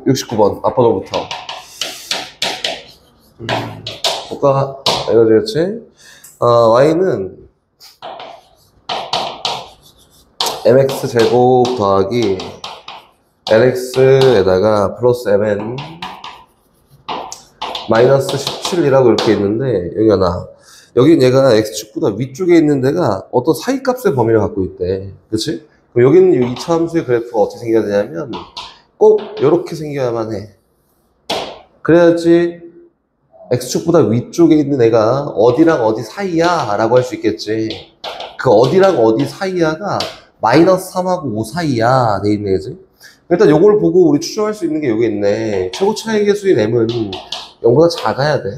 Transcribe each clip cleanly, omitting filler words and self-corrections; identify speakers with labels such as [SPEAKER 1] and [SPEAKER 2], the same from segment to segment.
[SPEAKER 1] 69번 앞번호부터 뭐가 이거 되겠지? y는 mx 제곱 더하기 lx에다가 플러스 mn 마이너스 17이라고 이렇게 있는데, 여기 하나. 여긴 얘가 x축보다 위쪽에 있는 데가 어떤 사이값의 범위를 갖고 있대. 그치? 그럼 여기는 이 2차 함수의 그래프가 어떻게 생겨야 되냐면 꼭 이렇게 생겨야만 해. 그래야지 x축보다 위쪽에 있는 애가 어디랑 어디 사이야 라고 할 수 있겠지. 그 어디랑 어디 사이야가 마이너스 3하고 5 사이야 돼 있네, 그지? 일단 요걸 보고 우리 추정할 수 있는 게 여기 있네. 최고 차이 계수인 m은 0보다 작아야 돼.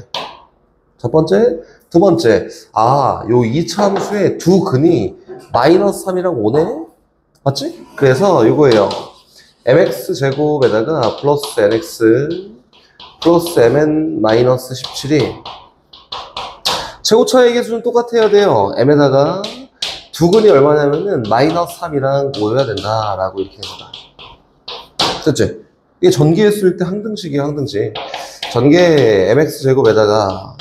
[SPEAKER 1] 첫 번째. 두 번째, 요 2차 함수의 두 근이 마이너스 3이랑 5네? 맞지? 그래서 이거예요. mx 제곱에다가 플러스 nx 플러스 mn 마이너스 17이 최고 차이 계수는 똑같아야 돼요. m에다가 두 근이 얼마냐면은 마이너스 3이랑 5여야 된다라고 이렇게 해서. 됐지? 이게 전기에 쓸 때 항등식이에요, 항등식. 전개 mx 제곱에다가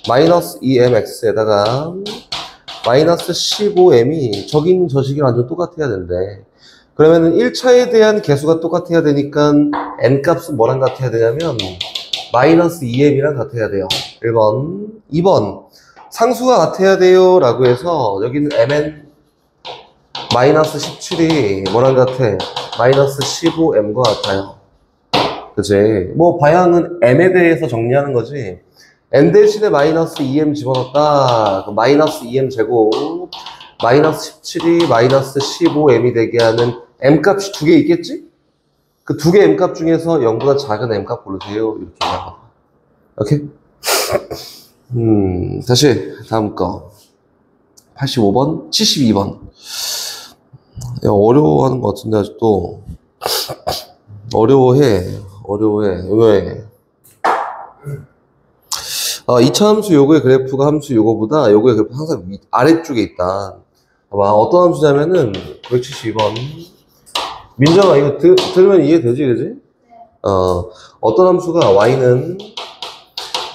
[SPEAKER 1] 마이너스 2mx에다가 마이너스 15m이 저긴 저식이 완전 똑같아야 된대. 그러면은 1차에 대한 개수가 똑같아야 되니까 n 값은 뭐랑 같아야 되냐면 마이너스 2m이랑 같아야 돼요. 1번. 2번. 상수가 같아야 돼요 라고 해서 여기는 mn 마이너스 17이 뭐랑 같아? 마이너스 15m과 같아요. 그치? 뭐 방향은 m에 대해서 정리하는 거지. n 대신에 마이너스 2m 집어넣었다. 그 마이너스 2m 제곱 마이너스 17이 마이너스 15m이 되게 하는 m값이 두 개 있겠지? 그 두 개 m값 중에서 0보다 작은 m값 고르세요. 이렇게 나가. 오케이? 다시 다음 거 85번 72번 어려워하는 것 같은데 아직도 어려워해 왜? 2차 함수 요거의 그래프가 함수 요거보다 요거의 그래프 항상 아래쪽에 있다. 봐봐, 어떤 함수냐면은 972번 민정아 이거 들으면 이해되지, 그지? 어떤 함수가 y는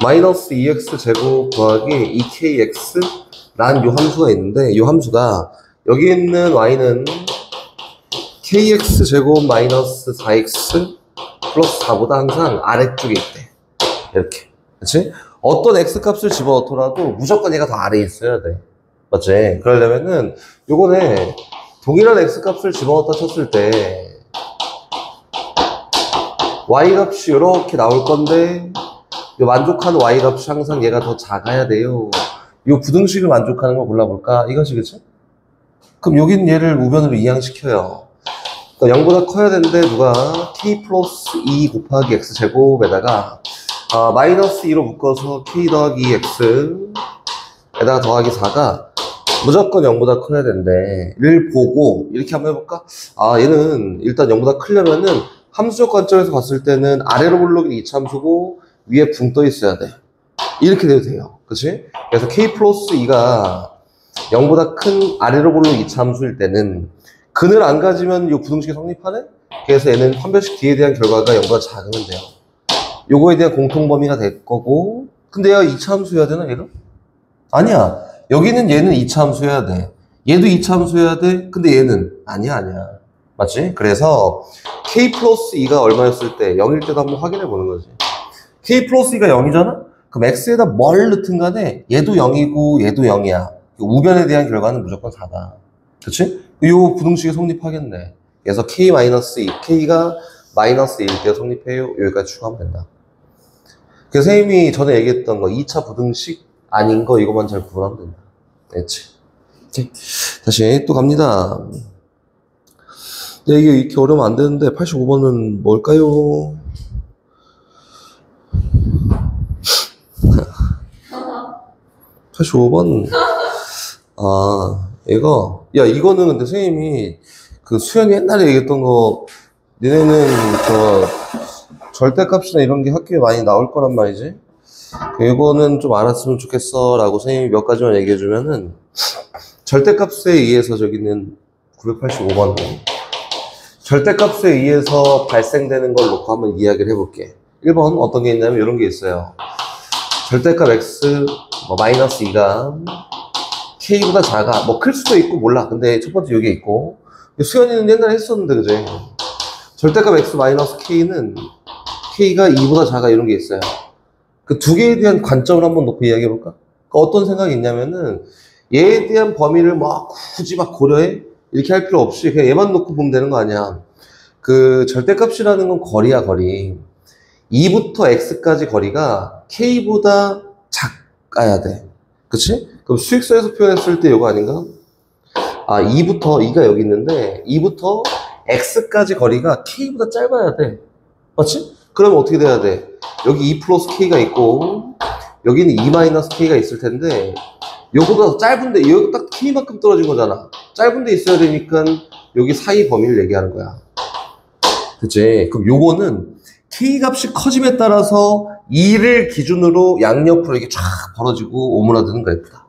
[SPEAKER 1] 마이너스 2x 제곱 더하기 2kx 라는 요 함수가 있는데, 요 함수가 여기 있는 y는 kx 제곱 마이너스 4x 플러스 4보다 항상 아래쪽에 있대. 이렇게. 그치? 어떤 x값을 집어넣더라도 무조건 얘가 더 아래에 있어야 돼. 맞지? 그러려면은 요거는 동일한 x값을 집어넣었다 쳤을 때 y값이 이렇게 나올 건데 요 만족하는 y값이 항상 얘가 더 작아야 돼요. 요 부등식을 만족하는 걸 골라볼까? 이것이겠지? 그럼 여긴 얘를 우변으로 이항시켜요. 그러니까 0보다 커야 되는데 누가 k 플러스 2 곱하기 x제곱에다가 마이너스 2로 묶어서 k 더하기 2x에다가 더하기 4가 무조건 0보다 커야 된대. 를 보고 이렇게 한번 해볼까? 얘는 일단 0보다 크려면은 함수적 관점에서 봤을 때는 아래로 볼록인 2차 함수고 위에 붕 떠 있어야 돼. 이렇게 돼도 돼요. 그치? 그래서 k 플러스 2가 0보다 큰 아래로 볼록 2차 함수일 때는 근을 안 가지면 이 부등식이 성립하네? 그래서 얘는 판별식 D에 대한 결과가 0보다 작으면 돼요. 요거에 대한 공통범위가 될 거고, 근데 얘가 2차 함수여야 되나, 얘가? 아니야. 여기는 얘는 2차 함수여야 돼. 얘도 2차 함수여야 돼. 근데 얘는 아니야. 맞지? 그래서 k 플러스 2가 얼마였을 때 0일 때도 한번 확인해 보는 거지. k 플러스 2가 0이잖아? 그럼 x에다 뭘 넣든 간에 얘도 0이고 얘도 0이야. 우변에 대한 결과는 무조건 4다. 그치? 요 부등식이 성립하겠네. 그래서 k-2, k가 마이너스 1일 때 성립해요. 여기까지 추가하면 된다. 그래서 선생님이 전에 얘기했던 거 2차 부등식 아닌 거 이것만 잘 구분하면 된다. 됐지? 오케이. 다시 또 갑니다. 이게 이렇게 어려우면 안 되는데 85번은 뭘까요? (85번) 이거는 근데 선생님이 그 수현이 옛날에 얘기했던 거, 니네는 절대값이나 이런 게 학교에 많이 나올 거란 말이지. 이거는 좀 알았으면 좋겠어 라고 선생님이 몇 가지만 얘기해주면은, 절대값에 의해서 저기는 985번 절대값에 의해서 발생되는 걸 놓고 한번 이야기를 해볼게. 1번 어떤 게 있냐면 이런 게 있어요. 절대값 x 마이너스 2가 k보다 작아. 뭐 클 수도 있고 몰라. 근데 첫 번째 여기 있고 수현이는 옛날에 했었는데 그지? 절대값 x 마이너스 k는 k가 2보다 작아 이런 게 있어요. 그 두 개에 대한 관점을 한번 놓고 이야기해 볼까? 그러니까 어떤 생각이 있냐면은 얘에 대한 범위를 막 굳이 막 고려해? 이렇게 할 필요 없이 그냥 얘만 놓고 보면 되는 거 아니야. 그 절대값이라는 건 거리야, 거리. 2부터 x까지 거리가 k보다 작아야 돼. 그치? 그럼 수익서에서 표현했을 때 이거 아닌가? 2가 여기 있는데 2부터 x까지 거리가 k보다 짧아야 돼. 맞지? 그러면 어떻게 돼야 돼? 여기 2 플러스 k가 있고 여기는 2 마이너스 k가 있을 텐데 요거보다 짧은데 여기 딱 k만큼 떨어진 거잖아. 짧은데 있어야 되니까 여기 사이 범위를 얘기하는 거야. 그치? 그럼 요거는 k 값이 커짐에 따라서 2를 기준으로 양옆으로 이렇게 쫙 벌어지고 오므라드는 그래프다.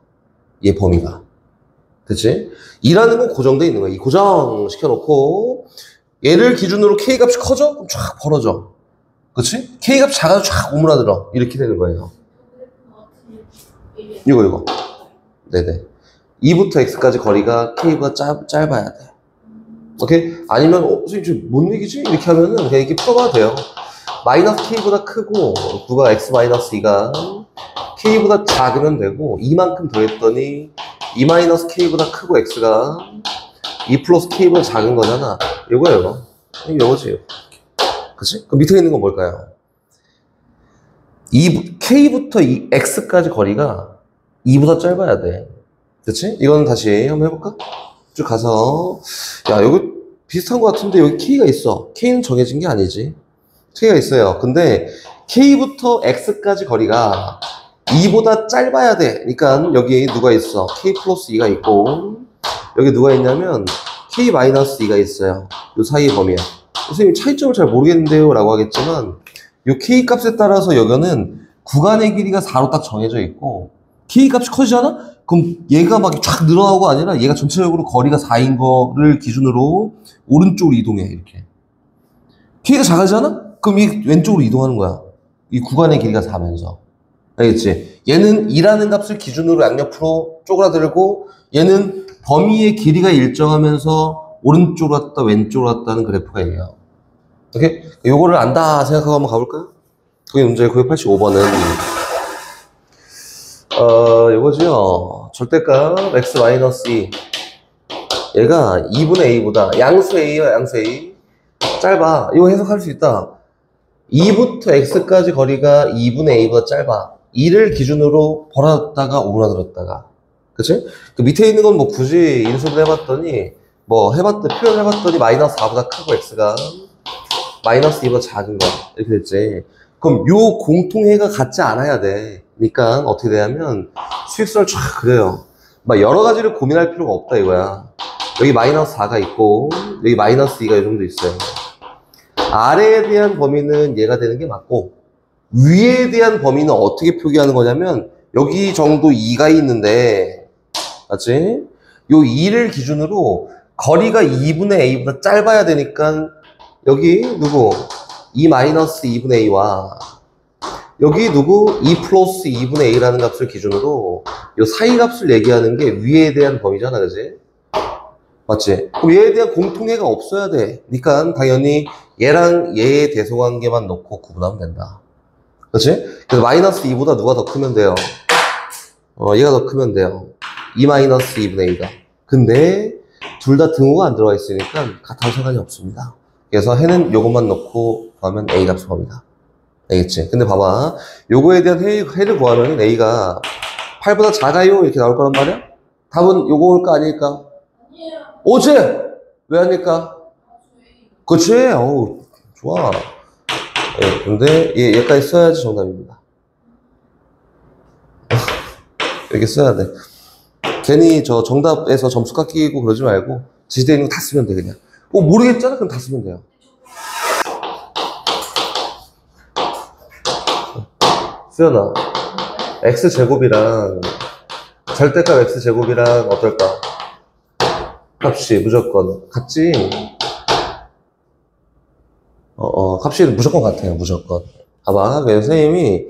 [SPEAKER 1] 얘 범위가. 그치? 2라는 건 고정돼 있는 거야. 이 고정 시켜놓고 얘를 기준으로 k 값이 커져? 그럼 쫙 벌어져. 그치? k 값이 작아서 쫙 오므라들어. 이렇게 되는 거예요. 이거. 네네. 2부터 x까지 거리가 k보다 짧아야 돼. 오케이? 아니면, 선생님, 지금 뭔 얘기지? 이렇게 하면은 그냥 이렇게 풀어봐도 돼요. 마이너스 k보다 크고, 누가 x 마이너스 2가 k보다 작으면 되고, 2만큼 더했더니, 2 마이너스 k보다 크고 x가 2 플러스 k보다 작은 거잖아. 요거야, 이거. 이거지. 그치? 그럼 밑에 있는 건 뭘까요? k부터 x까지 거리가 2보다 짧아야 돼. 그치? 이거는 다시 한번 해볼까? 쭉 가서, 야, 여기 비슷한 것 같은데 여기 k가 있어. k는 정해진 게 아니지. k가 있어요. 근데 k부터 x까지 거리가 2보다 짧아야 돼. 그러니까 여기 누가 있어? k 플러스 2가 있고, 여기 누가 있냐면 k 마이너스 2가 있어요. 이 사이의 범위야. 선생님 차이점을 잘 모르겠는데요 라고 하겠지만 이 k 값에 따라서 여기는 구간의 길이가 4로 딱 정해져 있고 k 값이 커지잖아? 그럼 얘가 막 쫙 늘어나고가 아니라 얘가 전체적으로 거리가 4인 거를 기준으로 오른쪽으로 이동해. 이렇게 k가 작아지잖아? 그럼 얘 왼쪽으로 이동하는 거야. 이 구간의 길이가 4면서. 알겠지? 얘는 2라는 값을 기준으로 양옆으로 쪼그라들고 얘는 범위의 길이가 일정하면서 오른쪽으로 갔다 왼쪽으로 갔다는 그래프가 있네요. 오케이? 요거를 안다 생각하고 한번 가볼까요? 그게 문제 985번은 요거지요. 절대값 x-2 얘가 2분의 a보다 양수 a와 양수 a 짧아. 이거 해석할 수 있다. 2부터 x까지 거리가 2분의 a보다 짧아. 2를 기준으로 벌어졌다가 오므라들었다가 그치? 그 밑에 있는 건 뭐 굳이 인수를 해봤더니 표현해봤더니 마이너스 4보다 크고 x가 마이너스 2보다 작은 거 이렇게 됐지. 그럼 요 공통해가 같지 않아야 돼. 그러니까 어떻게 되냐면 수익선을 쫙 그려요. 막 여러 가지를 고민할 필요가 없다 이거야. 여기 마이너스 4가 있고 여기 마이너스 2가 이 정도 있어요. 아래에 대한 범위는 얘가 되는 게 맞고 위에 대한 범위는 어떻게 표기하는 거냐면 여기 정도 2가 있는데 맞지? 요 2를 기준으로 거리가 2분의 a보다 짧아야 되니까 여기 누구? 2 마이너스 2분의 a와 여기 누구? 2 플러스 2분의 a라는 값을 기준으로 요 사이 값을 얘기하는 게 위에 대한 범위잖아, 그지? 맞지? 그럼 얘에 대한 공통해가 없어야 돼. 그러니까 당연히 얘랑 얘의 대소관계만 놓고 구분하면 된다. 그치? 그래서 마이너스 2보다 누가 더 크면 돼요? 얘가 더 크면 돼요. 2 마이너스 2분의 a가. 근데 둘 다 등호가 안 들어가 있으니까 같아도 상관이 없습니다. 그래서 해는 요것만 넣고 구하면 a 값을 구합니다. 알겠지? 근데 봐봐. 요거에 대한 해를 구하면 a가 8보다 작아요? 이렇게 나올 거란 말이야? 답은 요거일까 아닐까? 아니에요. 어째? 왜 아닐까? 그치? 어우, 좋아. 예, 근데 얘까지 써야지 정답입니다. 이렇게 써야 돼. 괜히 저 정답에서 점수 깎이고 그러지 말고 지시되어 있는 거 다 쓰면 돼 그냥. 모르겠잖아? 그럼 다 쓰면 돼요. 수연아, x제곱이랑 절대값 x제곱이랑 어떨까? 값이 무조건 같지? 값이 무조건 같아요, 무조건. 봐봐, 그래서 선생님이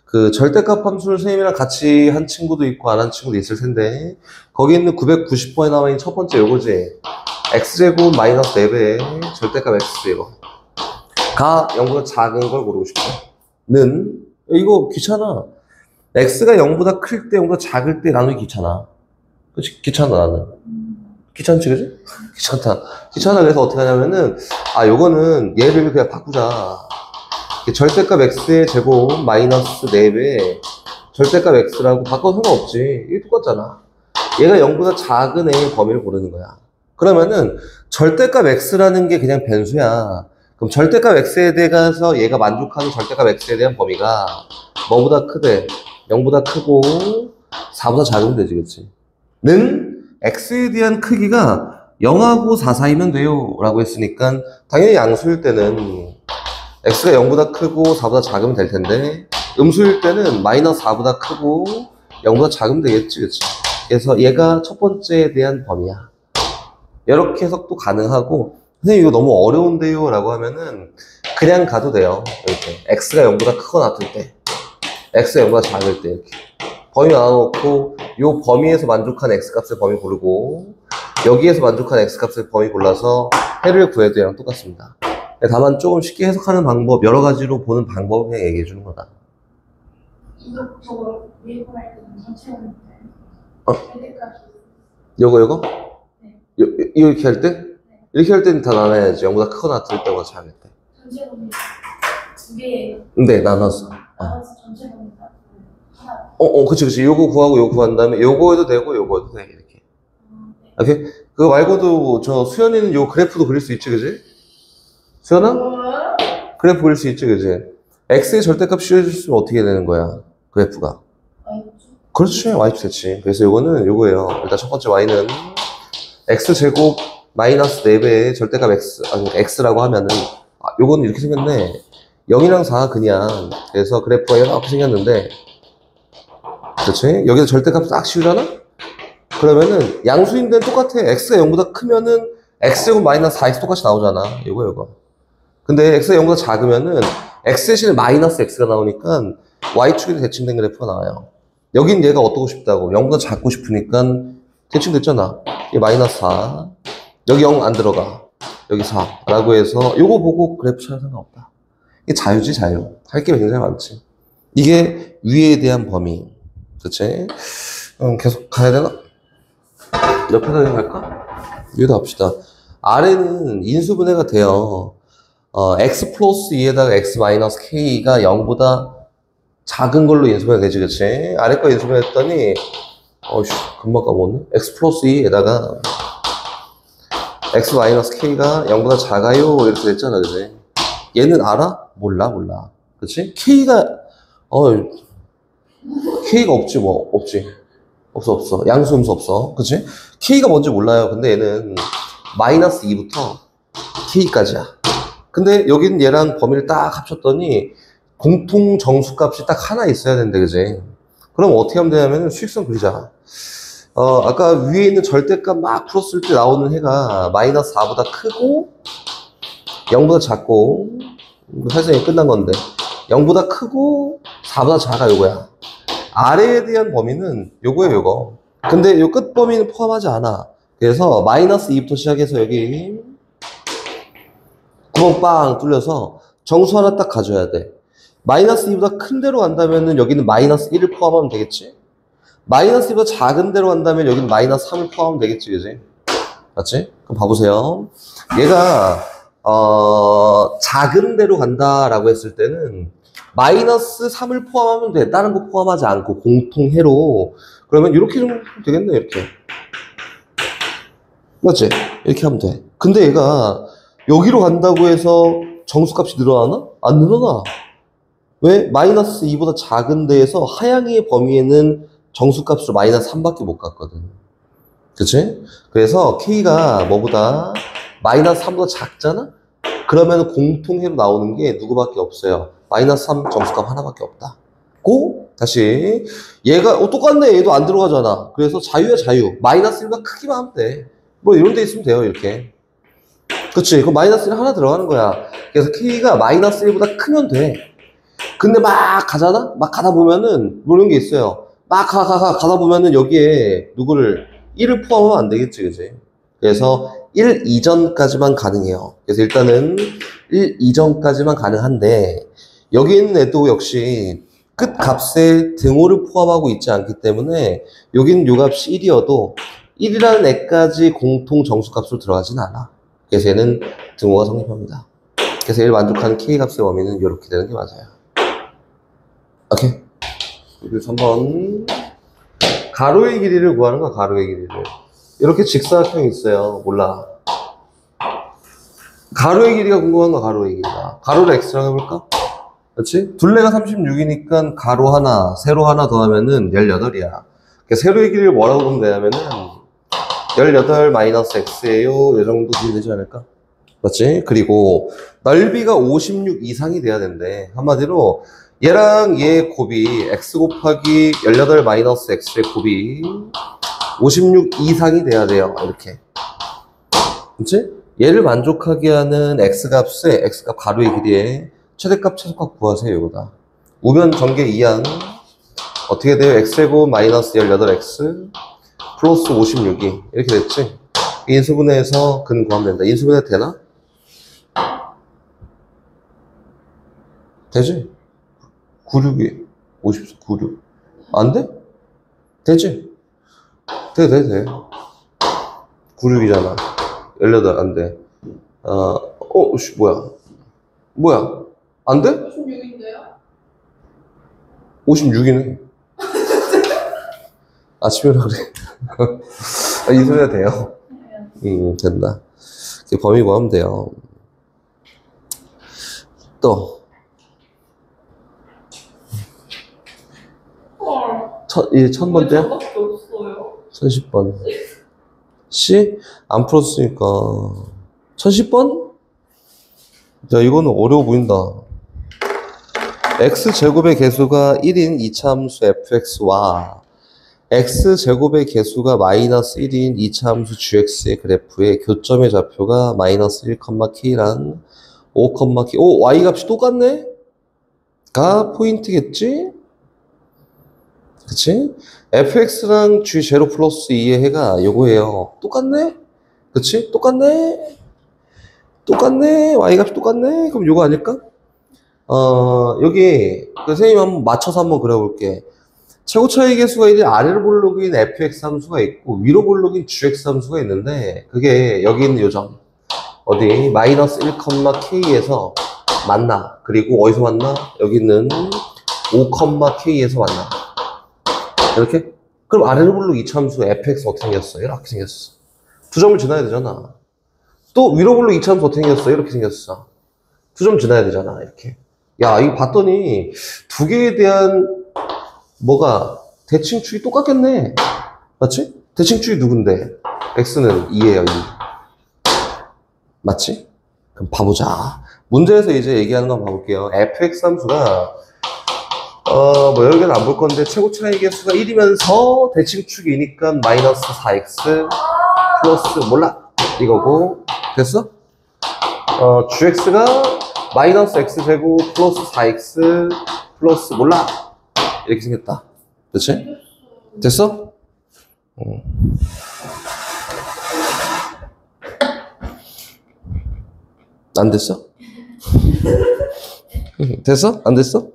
[SPEAKER 1] 그 절대값 함수를 선생님이랑 같이 한 친구도 있고 안 한 친구도 있을 텐데, 거기 있는 990번에 나와 있는 첫 번째 요거지. x제곱 마이너스 4배의 절대값 x 이거. 가 0보다 작은 걸 고르고 싶어. 는, 이거 귀찮아. x가 0보다 클 때, 0보다 작을 때 나누기 귀찮아. 그치? 귀찮아, 나는. 귀찮지, 그지? 귀찮다. 귀찮아. 그래서 어떻게 하냐면은, 요거는 얘를 그냥 바꾸자. 절대값 x의 제곱 마이너스 4배 절대값 x라고 바꿔도 상관없지. 이게 똑같잖아. 얘가 0보다 작은 A의 범위를 고르는 거야. 그러면은 절대값 x라는 게 그냥 변수야. 그럼 절대값 x에 대해서 얘가 만족하는 절대값 x에 대한 범위가 뭐보다 크대? 0보다 크고 4보다 작으면 되지, 그치? 는 x에 대한 크기가 0하고 4 사이면 돼요 라고 했으니까 당연히 양수일 때는 x가 0보다 크고 4보다 작으면 될 텐데 음수일 때는 마이너스 4보다 크고 0보다 작으면 되겠지, 그치? 그래서 얘가 첫 번째에 대한 범위야. 이렇게 해석도 가능하고, 선생님 이거 너무 어려운데요 라고 하면은 그냥 가도 돼요. 이렇게 x가 0보다 크거나 같을 때, x가 0보다 작을 때 이렇게 범위 나눠놓고 요 범위에서 만족한 x값의 범위 고르고 여기에서 만족한 x값의 범위 골라서 해를 구해도 얘랑 똑같습니다. 다만 조금 쉽게 해석하는 방법, 여러 가지로 보는 방법을 그냥 얘기해 주는 거다.
[SPEAKER 2] 이거 저거 예고할 때는 전체적인
[SPEAKER 1] 요거?
[SPEAKER 2] 네.
[SPEAKER 1] 이렇게 할 때?
[SPEAKER 2] 네.
[SPEAKER 1] 이렇게 할 때는 다 나눠야지. 0보다 크거나 같을 때보다 작을 때.
[SPEAKER 2] 전체적인 두 개예요.
[SPEAKER 1] 네, 나눠서.
[SPEAKER 2] 나눠서 전체적인 하나.
[SPEAKER 1] 그치. 요거 구하고 요거 구한 다음에 요거 해도 되고 요거 해도 돼. 이렇게.
[SPEAKER 2] 네.
[SPEAKER 1] 오케이? 그거 말고도 수연이는 요 그래프도 그릴 수 있지, 그지? 수연아? 그래프 그릴 수 있지, 그지? x의 절대값 씌워줬으면 어떻게 되는 거야? 그래프가. 그렇지, y축 됐지. 그래서 요거는 요거예요. 일단 첫 번째 y는 x제곱 마이너스 4배의 절대값 x라고 하면은, 요거는 이렇게 생겼네. 0이랑 4가 그냥. 그래서 그래프가 이렇게 생겼는데, 그렇지? 여기서 절대값 싹 씌우잖아? 그러면은 양수인 데는 똑같아. x가 0보다 크면은 x제곱 마이너스 4x 똑같이 나오잖아. 요거. 근데 x가 0보다 작으면은 x 대신에 마이너스 x가 나오니까 y축에도 대칭된 그래프가 나와요. 여긴 얘가 어떠고 싶다고? 0보다 작고 싶으니까 대칭됐잖아. 이게 마이너스 4. 여기 0 안 들어가. 여기 4. 라고 해서 요거 보고 그래프 쳐도 상관없다. 이게 자유지, 자유. 할 게 굉장히 많지. 이게 위에 대한 범위. 그치? 계속 가야 되나? 옆에서 그냥 갈까? 위에다 합시다. 아래는 인수분해가 돼요. x 플러스 2에다가 x 마이너스 k가 0보다 작은 걸로 인수분해 되지, 그치? 아래 거 인수분해 했더니, 금방 까먹었네? x 플러스 2에다가 x 마이너스 k가 0보다 작아요. 이렇게 됐잖아, 그치? 얘는 알아? 몰라. 그치? k가 없지, 뭐. 없어. 양수 음수 없어. 그치? k가 뭔지 몰라요. 근데 얘는 마이너스 2부터 k까지야. 근데 여기는 얘랑 범위를 딱 합쳤더니 공통 정수값이 딱 하나 있어야 된대, 그지? 그럼 어떻게 하면 되냐면 수익성 그리자. 아까 위에 있는 절대값 막 풀었을 때 나오는 해가 마이너스 4보다 크고 0보다 작고, 설정이 끝난 건데 0보다 크고 4보다 작아, 요거야. 아래에 대한 범위는 요거예요, 요거. 근데 요 끝 범위는 포함하지 않아. 그래서 마이너스 2부터 시작해서 여기 구멍 빵 뚫려서 정수 하나 딱 가져야 돼. 마이너스 2보다 큰 데로 간다면은 여기는 마이너스 1을 포함하면 되겠지? 마이너스 2보다 작은 데로 간다면 여기는 마이너스 3을 포함하면 되겠지, 그지? 맞지? 그럼 봐보세요. 얘가 작은 데로 간다라고 했을 때는 마이너스 3을 포함하면 돼. 다른 거 포함하지 않고 공통해로. 그러면 이렇게 좀 되겠네, 이렇게. 맞지? 이렇게 하면 돼. 근데 얘가 여기로 간다고 해서 정수값이 늘어나나? 안 늘어나. 왜? 마이너스 2보다 작은 데에서 하향의 범위에는 정수값으로 마이너스 3밖에 못 갔거든. 그치? 그래서 K가 뭐보다 마이너스 3보다 작잖아? 그러면 공통해로 나오는 게 누구밖에 없어요. 마이너스 3 정수값 하나밖에 없다. 고, 다시. 얘가, 똑같네. 얘도 안 들어가잖아. 그래서 자유야, 자유. 마이너스 1보다 크기만 하면 돼. 뭐 이런 데 있으면 돼요, 이렇게. 그치? 그럼 마이너스 1 하나 들어가는 거야. 그래서 K가 마이너스 1보다 크면 돼. 근데 막 가잖아? 막 가다 보면은, 뭐 이런 게 있어요. 막 가다 보면은 여기에 누구를, 1을 포함하면 안 되겠지, 그치? 그래서 1 이전까지만 가능해요. 그래서 일단은 1 이전까지만 가능한데, 여기 있는 애도 역시 끝 값에 등호를 포함하고 있지 않기 때문에, 여기는 요 값이 1이어도 1이라는 애까지 공통 정수값으로 들어가진 않아. 그래서 얘는 등호가 성립합니다. 그래서 얘를 만족하는 K 값의 범위는 이렇게 되는 게 맞아요. 오케이. 그리고 3번. 가로의 길이를 구하는 거야, 가로의 길이를. 이렇게 직사각형이 있어요. 몰라. 가로의 길이가 궁금한 거야, 가로의 길이가. 가로를 X라고 해볼까? 그렇지? 둘레가 36이니까 가로 하나, 세로 하나 더하면은 18이야. 세로의 길이를 뭐라고 보면 되냐면은 18 마이너스 X예요. 이 정도 되면 되지 않을까? 맞지? 그리고 넓이가 56 이상이 돼야 된대. 한마디로 얘랑 얘의 곱이 X 곱하기 18 마이너스 X의 곱이 56 이상이 돼야 돼요. 이렇게. 그치? 얘를 만족하게 하는 X값의 X값 가로의 길이에 최대값, 최소값 구하세요. 이거다. 우변 전개 2항 어떻게 돼요? X제곱 마이너스 18X 플러스 56이 이렇게 됐지? 인수분해해서 근 구하면 된다. 인수분해 되나? 되지? 96이 50, 96 안 돼? 되지? 돼. 96이잖아. 18 안 돼. 뭐야? 안 돼?
[SPEAKER 2] 56인데요?
[SPEAKER 1] 56이네. 아침이라 그래. 이 소리가 돼요. 된다. 범위 구하면 돼요. 또. 이 1000번째야? 1010번. C? 안 풀었으니까. 1010번? 야, 이거는 어려워 보인다. x제곱의 개수가 1인 이차함수 fx와 x제곱의 개수가 마이너스 1인 이차함수 gx의 그래프의 교점의 좌표가 마이너스 1,k란 5,k. 오, y 값이 똑같네? 가 포인트겠지? 그치? fx랑 g0 플러스 2의 해가 요거예요. 똑같네? 그치? 똑같네? y 값이 똑같네? 그럼 요거 아닐까? 여기, 선생님 한번 맞춰서 한번 그려볼게. 최고 차이 개수가 이제 아래로 볼록인 fx 함수가 있고, 위로 볼록인 gx 함수가 있는데, 그게 여기 있는 요점. 어디? 마이너스 1,k에서 만나. 그리고 어디서 만나? 여기 있는 5,k에서 만나. 이렇게? 그럼 아래로 볼록 이차함수 fx 어떻게 생겼어? 이렇게 생겼어. 두 점을 지나야 되잖아. 또 위로 볼록 이차함수 어떻게 생겼어? 이렇게 생겼어. 두 점 지나야 되잖아. 이렇게. 야, 이거 봤더니 두 개에 대한 대칭축이 똑같겠네. 맞지? 대칭축이 누군데? x는 2예요, 2. 맞지? 그럼 봐보자. 문제에서 이제 얘기하는 거 한번 봐볼게요. fx 함수가 여러 개는 안 볼 건데 최고 차이 개수가 1이면서 대칭축이니까 마이너스 4x 플러스 몰라 이거고 됐어? gx가 마이너스 x제곱 플러스 4x 플러스 몰라 이렇게 생겼다. 그치? 됐어? 안 됐어? 됐어? 안 됐어?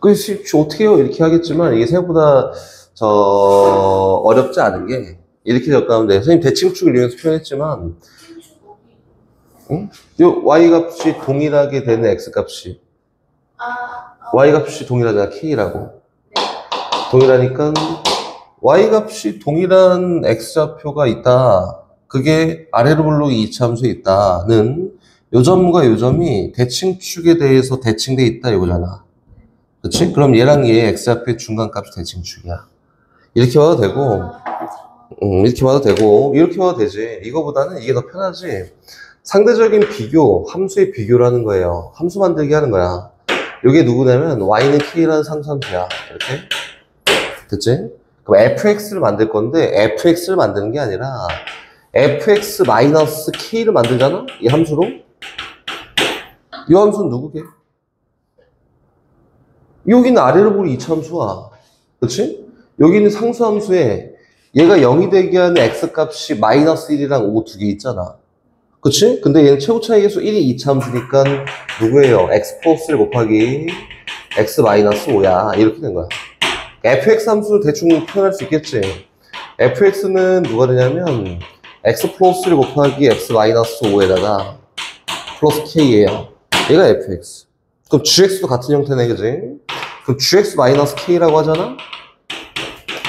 [SPEAKER 1] 그래서 어떻게 해요? 이렇게 하겠지만 이게 생각보다 어렵지 않은 게 이렇게 적가는데 선생님 대칭축을 이용해서 표현했지만 응? 요 y값이 동일하게 되는 x값이 y값이 동일하잖아 k라고 동일하니까 y값이 동일한 x좌표가 있다 그게 아래로 볼록이 이차함수에 있다는 요 점과 요 점이 대칭축에 대해서 대칭돼 있다 이거잖아 그치? 그럼 얘랑 얘의 x좌표의 중간값이 대칭축이야 이렇게 봐도 되고 이렇게 봐도 되고 이렇게 봐도 되지 이거보다는 이게 더 편하지 상대적인 비교, 함수의 비교라는 거예요. 함수 만들기 하는 거야. 이게 누구냐면 y는 k라는 상수함수야. 이렇게. 됐지? 그럼 fx를 만들 건데 fx를 만드는 게 아니라 fx-k를 만들잖아? 이 함수로. 이 함수는 누구게? 여기는 아래로 보는 이차함수야. 그치? 여기는 상수함수에 얘가 0이 되게 하는 x값이 -1이랑 5 두 개 있잖아. 그치? 근데 얘는 최고차의 계수 1이 이차함수니까 누구예요? x 플러스 1 곱하기 x 마이너스 5야. 이렇게 된 거야. fx 함수를 대충 표현할 수 있겠지. fx는 누가 되냐면 x 플러스 1 곱하기 x 마이너스 5에다가 플러스 k예요. 얘가 fx. 그럼 gx도 같은 형태네, 그지? 그럼 gx 마이너스 k라고 하잖아?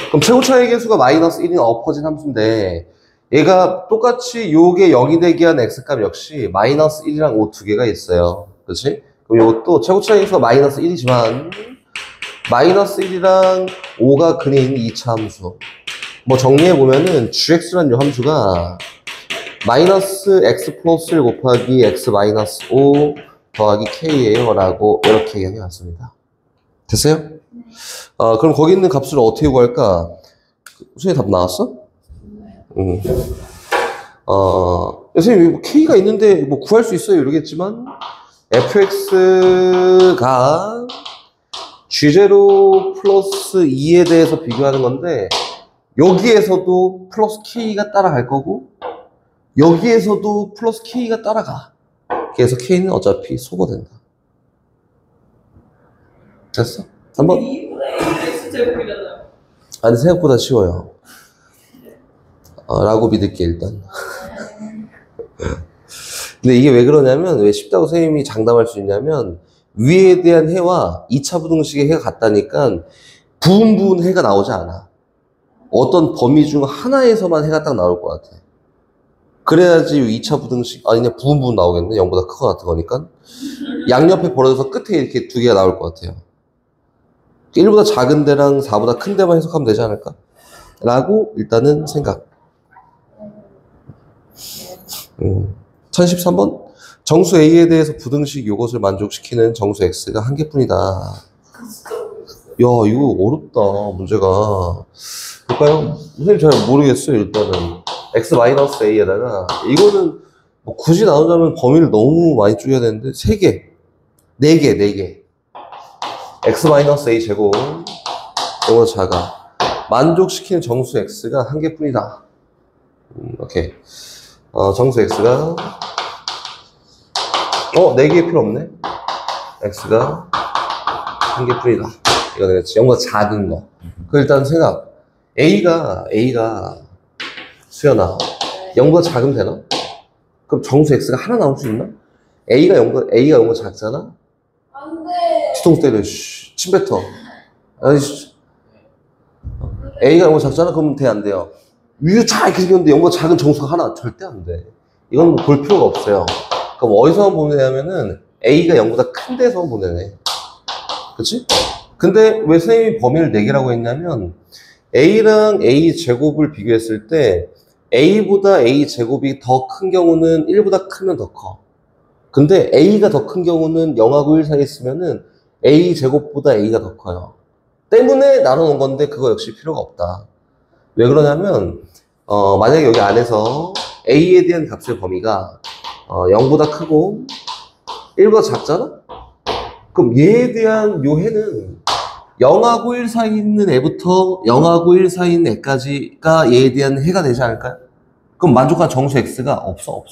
[SPEAKER 1] 그럼 최고차의 계수가 마이너스 1인 엎어진 함수인데 얘가 똑같이 요게 0이 되게 한 x값 역시 마이너스 1이랑 5 두 개가 있어요. 그치? 그럼 요것도 최고차의 계수가 마이너스 1이지만 마이너스 1이랑 5가 그린 2차 함수. 뭐 정리해보면은 gx라는 요 함수가 마이너스 x 플러스 1 곱하기 x 마이너스 5 더하기 k예요 라고 이렇게 얘기해 왔습니다. 됐어요? 그럼 거기 있는 값을 어떻게 구할까? 선생님 답 나왔어? 선생님 뭐 k가 있는데 뭐 구할 수 있어요 이러겠지만 fx가 g0 플러스 2에 대해서 비교하는 건데 여기에서도 플러스 k가 따라갈 거고 여기에서도 플러스 k가 따라가. 그래서 k는 어차피 소거된다. 됐어? 한번. 아니 생각보다 쉬워요. 라고 믿을게 일단. 근데 이게 왜 그러냐면 왜 쉽다고 선생님이 장담할 수 있냐면 위에 대한 해와 2차 부등식의 해가 같다니까 부분 해가 나오지 않아. 어떤 범위 중 하나에서만 해가 딱 나올 것 같아. 그래야지 2차 부등식, 아니 그냥 부분 나오겠네. 0보다 크거나 같은 거니까. 양옆에 벌어져서 끝에 이렇게 두 개가 나올 것 같아요. 1보다 작은 데랑 4보다 큰 데만 해석하면 되지 않을까? 라고 일단은 생각. 1013번. 정수 A에 대해서 부등식 요것을 만족시키는 정수 X가 한 개뿐이다. 야, 이거 어렵다, 문제가. 볼까요? 선생님 잘 모르겠어요, 일단은. X-A에다가, 이거는 뭐 굳이 나누자면 범위를 너무 많이 줄여야 되는데, 3개. 4개. X-A 제곱. 이거보다 작아. 만족시키는 정수 X가 한 개뿐이다. 오케이. 정수 X가 4개 필요 없네. X가 한 개뿐이다. 이거 되겠지. 0보다 작은 거. 그 일단 생각. A가 수연아 0보다 작으면 되나? 그럼 정수 X가 하나 나올 수 있나? A가 0보다 작잖아?
[SPEAKER 2] 안 돼.
[SPEAKER 1] 뒤통수 때려. 침 뱉어. 아니, A가 0보다 작잖아? 그럼 돼, 안 돼요? 위에 잘 이렇게 생겼는데 0보다 작은 정수가 하나 절대 안 돼. 이건 뭐 볼 필요가 없어요. 그럼 어디서만 보면 되냐면은 A가 0보다 큰 데서만 보내네. 그치? 근데 왜 선생님이 범위를 4개라고 했냐면 A랑 A 제곱을 비교했을 때 A보다 A 제곱이 더 큰 경우는 1보다 크면 더 커. 근데 A가 더 큰 경우는 0하고 1 사이에 있으면은 A 제곱보다 A가 더 커요. 때문에 나눠놓은 건데 그거 역시 필요가 없다. 왜 그러냐면 만약에 여기 안에서 A에 대한 값의 범위가 0보다 크고 1보다 작잖아? 그럼 얘에 대한 요 해는 0하고 1 사이에 있는 애부터 0하고 1 사이에 있는 애까지가 얘에 대한 해가 되지 않을까요? 그럼 만족한 정수 X가 없어.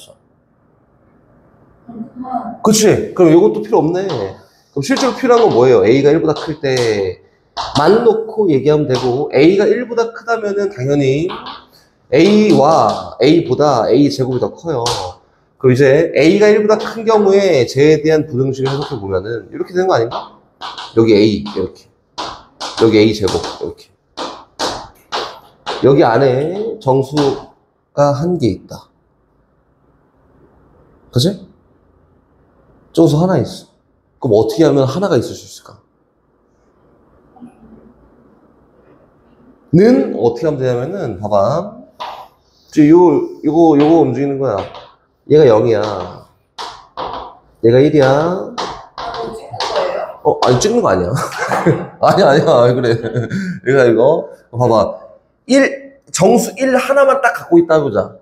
[SPEAKER 1] 그치? 그럼 이것도 필요 없네. 그럼 실제로 필요한 건 뭐예요? A가 1보다 클 때만 놓고 얘기하면 되고 A가 1보다 크다면은 당연히 A와 A보다 A 제곱이 더 커요. 그럼 이제 A가 1보다 큰 경우에 쟤에 대한 부등식을 해석해 보면은 이렇게 되는 거 아닌가? 여기 A 이렇게, 여기 A 제곱 이렇게, 여기 안에 정수가 한 개 있다. 그치? 정수 하나 있어. 그럼 어떻게 하면 하나가 있을 수 있을까? 는 어떻게 하면 되냐면은 봐봐. 이거 움직이는 거야. 얘가 0이야. 얘가 1이야. 아니, 찍는 거 아니야. 아니야. 왜 그래. 이거. 봐봐. 정수 1 하나만 딱 갖고 있다 보자.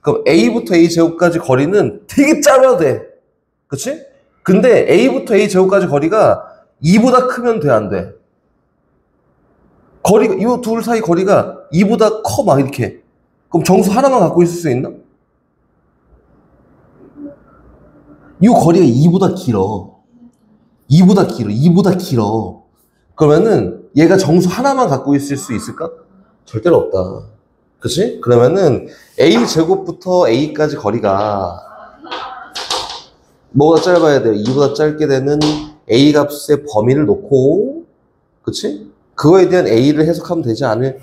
[SPEAKER 1] 그럼 A부터 A 제곱까지 거리는 되게 짧아도 돼. 그치? 근데 A부터 A 제곱까지 거리가 2보다 크면 돼, 안 돼? 거리가, 이 둘 사이 거리가 2보다 커, 막 이렇게. 그럼 정수 하나만 갖고 있을 수 있나? 이 거리가 2보다 길어. 2보다 길어. 그러면은 얘가 정수 하나만 갖고 있을 수 있을까? 절대로 없다. 그치? 그러면은 A 제곱부터 A까지 거리가 뭐가 짧아야 돼요? 2보다 짧게 되는 A 값의 범위를 놓고, 그치? 그거에 대한 A를 해석하면 되지 않을까요?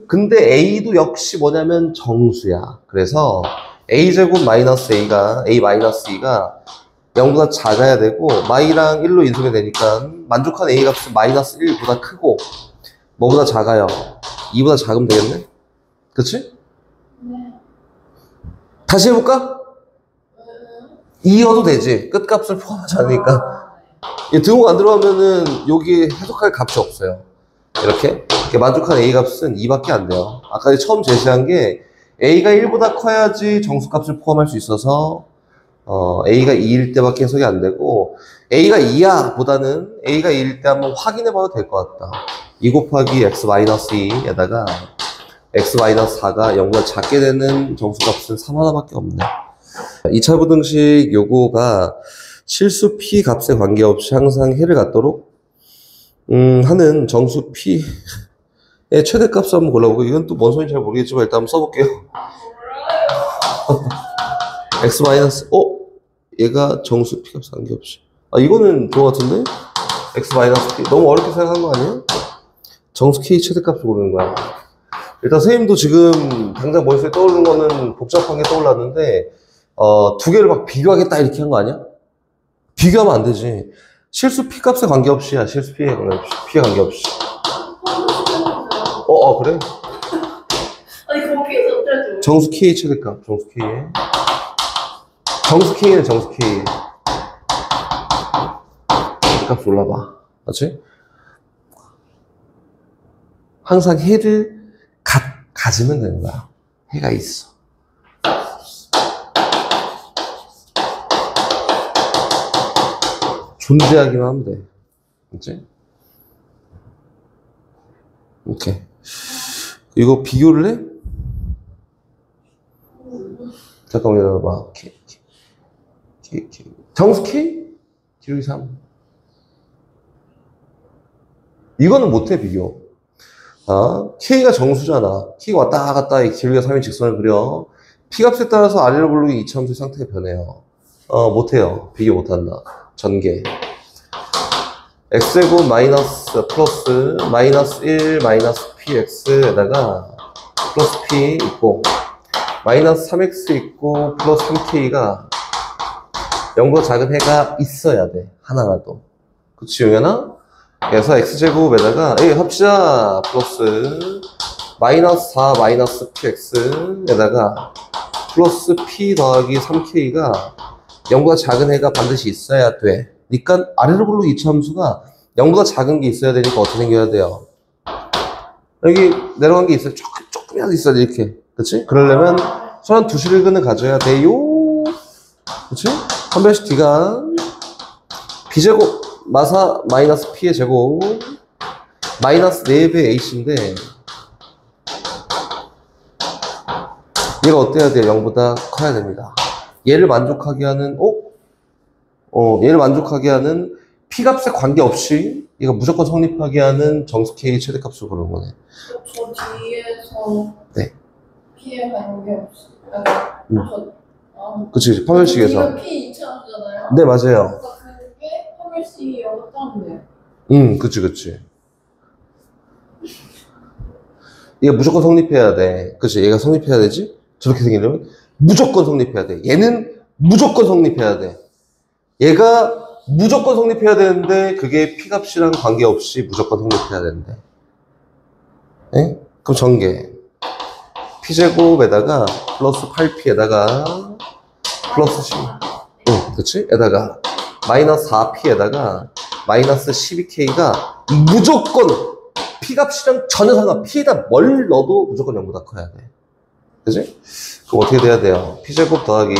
[SPEAKER 1] 근데 A도 역시 뭐냐면 정수야. 그래서 A 제곱 마이너스 A 마이너스 2가 0보다 작아야 되고, 마이랑 1로 인수가 되니까 만족한 A 값은 마이너스 1보다 크고, 뭐보다 작아요? 2보다 작으면 되겠네? 그치?
[SPEAKER 2] 네.
[SPEAKER 1] 다시 해볼까? 2여도 되지. 끝값을 포함하지 않으니까. 등호가 안 들어가면은 여기 해석할 값이 없어요. 이렇게 만족한 A 값은 2밖에 안 돼요. 아까 처음 제시한 게 A가 1보다 커야지 정수값을 포함할 수 있어서 A가 2일 때밖에 해석이 안 되고, A가 2야 보다는 A가 2일 때 한번 확인해 봐도 될 것 같다. 2 곱하기 x-2에다가 x-4가 0보다 작게 되는 정수값은 3 하나밖에 없네. 2차 부등식 요거가 실수 P 값에 관계없이 항상 해를 갖도록 하는 정수 P의 최대값을 한번 골라보고, 이건 또 뭔 소리인지 잘 모르겠지만 일단 한번 써볼게요. x 마이너스, 얘가 정수 P 값에 관계없이. 이거는 좋은 것 같은데? x 마이너스 P. 너무 어렵게 생각한 거 아니에요? 정수 K 최대값을 고르는 거야. 일단 선생님도 지금 당장 머릿속에 떠오르는 거는 복잡한 게 떠올랐는데, 두 개를 막 비교하겠다 이렇게 한 거 아니야? 비교하면 안 되지. 실수 P 값에 관계없이야. 실수 P에 관계없이. 그래?
[SPEAKER 2] 아니 거기에서 어쩌죠?
[SPEAKER 1] 정수 K 최대값. 정수 K에. 정수 K는 정수 K에. 최대값 올라봐. 맞지? 항상 해를 가지면 되는 거야. 해가 있어. 존재하기만 하면 돼. 그치? 오케이. 이거 비교를 해? 잠깐만 기다려봐. K. 정수 K? 기록이 3. 이거는 못해, 비교. K가 정수잖아. K가 왔다 갔다 기울기가 3인 직선을 그려. P값에 따라서 아래로 부르기 이차함수의 상태가 변해요. 못해요. 비교 못한다. 전개. x제곱 마이너스 플러스 마이너스 1 마이너스 px에다가 플러스 p 있고, 마이너스 3x 있고 플러스 3k가 0보다 작은 해가 있어야 돼. 하나라도. 그치, 용현아? 그래서 x제곱에다가 합치자 플러스 마이너스 4 마이너스 px에다가 플러스 p 더하기 3k가 0보다 작은 해가 반드시 있어야 돼. 그러니까 아래로 부르기 이차함수가 0보다 작은 게 있어야 되니까 어떻게 생겨야 돼요? 여기 내려간 게 있어요. 조금이라도 있어야 돼, 이렇게. 그치? 그러려면 선한 두 실근을 가져야 돼요. 그치? 한 변씩 D가 B제곱 마사 마이너스 P의 제곱 마이너스 4배 H인데, 얘가 어때야 돼요? 0보다 커야 됩니다. 얘를 만족하게 하는 얘를 만족하게 하는 P값에 관계없이 얘가 무조건 성립하게 하는 정수 K의 최대값을 고르는 거네.
[SPEAKER 2] 저 뒤에서
[SPEAKER 1] 네.
[SPEAKER 2] P에 관계없이.
[SPEAKER 1] 그치, 판별식에서.
[SPEAKER 2] P 2차잖아요.
[SPEAKER 1] 네, 맞아요.
[SPEAKER 2] 그게 판별식이 어떤데?
[SPEAKER 1] 그치. 얘가 무조건 성립해야 돼. 그치, 얘가 성립해야 되지? 저렇게 생기려면 무조건 성립해야 돼. 얘는 무조건 성립해야 돼. 얘가 무조건 성립해야 되는데 그게 P값이랑 관계없이 무조건 성립해야 되는데. 네? 그럼 전개. P제곱에다가 플러스 8P에다가 플러스 10. 그치? 에다가 마이너스 4P에다가 마이너스 12K가 무조건 P값이랑 전혀 상관, P에다 뭘 넣어도 무조건 0보다 커야 돼. 그지? 그럼 어떻게 돼야 돼요? P제곱 더하기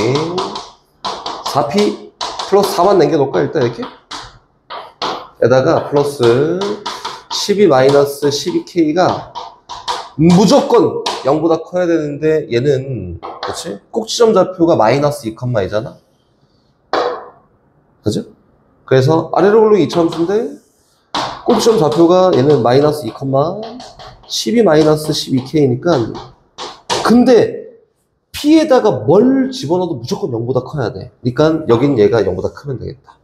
[SPEAKER 1] 4P 플러스 4만 남겨놓을까? 일단 이렇게? 에다가 플러스 12 마이너스 12K가 무조건 0보다 커야 되는데 얘는 그치? 꼭지점 좌표가 마이너스 2컴마이잖아? 그죠? 그래서 아래로 오르기 이차함수인데 꼭지점 좌표가 얘는 마이너스 2, 12 마이너스 12K니까 근데 P에다가 뭘 집어넣어도 무조건 0보다 커야 돼. 그러니까 여긴 얘가 0보다 크면 되겠다.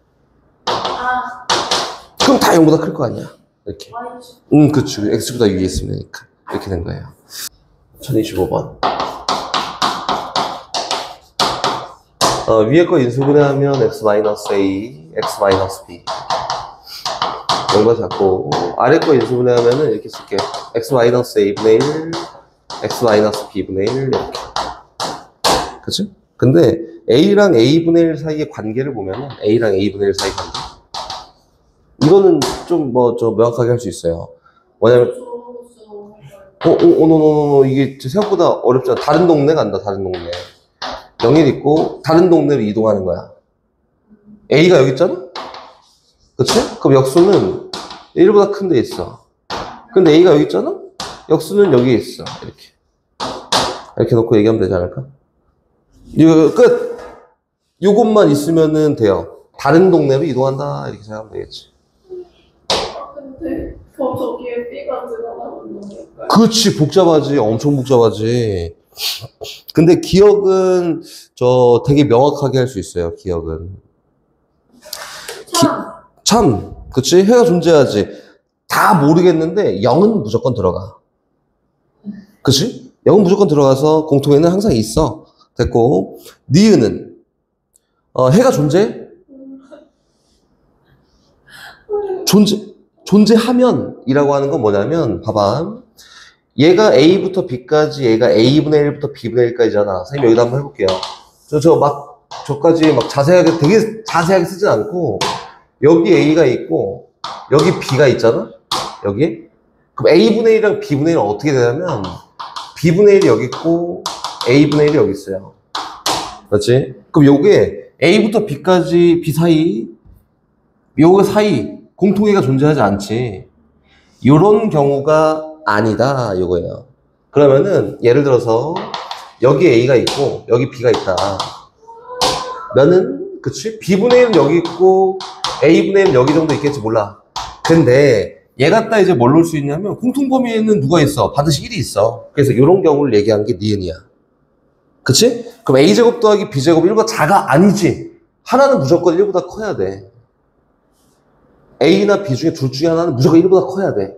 [SPEAKER 2] 아,
[SPEAKER 1] 그럼 다 0보다 클 거 아니야. 이렇게.
[SPEAKER 2] 마이너스.
[SPEAKER 1] 그치. X보다 위에 있으면 되니까. 이렇게 된 거예요. 1025번. 위에 거 인수분해하면 X-A, X-B. 이런 거 잡고, 아래 거 인수분해하면은 이렇게 쓸게. X-A분의 1, X-B분의 1, 이렇게. 그치? 근데 A랑 A분의 1 사이의 관계를 보면은 A랑 A분의 1 사이 관계. 이거는 좀 명확하게 할 수 있어요. 뭐냐면, 이게 생각보다 어렵잖아. 다른 동네 간다, 다른 동네. 0일 있고, 다른 동네로 이동하는 거야. A가 여기 있잖아? 그치? 그럼 역수는 1보다 큰 데 있어. 근데 A가 여기 있잖아? 역수는 여기에 있어. 이렇게. 이렇게 놓고 얘기하면 되지 않을까? 이거 끝! 요것만 있으면은 돼요. 다른 동네로 이동한다. 이렇게 생각하면 되겠지.
[SPEAKER 2] 근데 더 저기에 B가 들어가는 거니까.
[SPEAKER 1] 그렇지. 복잡하지. 엄청 복잡하지. 근데 기억은 되게 명확하게 할 수 있어요. 기억은. 참. 그치? 해가 존재하지. 다 모르겠는데 0은 무조건 들어가. 그치? 0은 무조건 들어가서 공통에는 항상 있어. 됐고. 니은은 해가 존재해? 존재하면 이라고 하는 건 뭐냐면 봐봐. 얘가 A부터 B까지 얘가 A분의 1부터 B분의 1까지잖아. 선생님 여기다 한번 해볼게요. 저까지 막 자세하게 되게 자세하게 쓰진 않고 여기 A가 있고 여기 B가 있잖아. 여기. 그럼 A분의 1이랑 B분의 1은 어떻게 되냐면 B분의 1이 여기 있고 A분의 1이 여기 있어요. 그렇지? 그럼 요게 A부터 B까지 B 사이 요거 사이 공통의가 존재하지 않지. 요런 경우가 아니다 요거예요. 그러면은 예를 들어서 여기 A가 있고 여기 B가 있다. 면은 그치? B분의 1은 여기 있고 A분의 1은 여기 정도 있겠지 몰라. 근데 얘 갖다 이제 뭘 놓을 수 있냐면 공통범위에는 누가 있어? 반드시 1이 있어. 그래서 이런 경우를 얘기한 게 니은이야. 그치? 그럼 A제곱 더하기 B제곱 1보다 작아? 아니지. 하나는 무조건 1보다 커야 돼. A나 B 중에 둘 중에 하나는 무조건 1보다 커야 돼.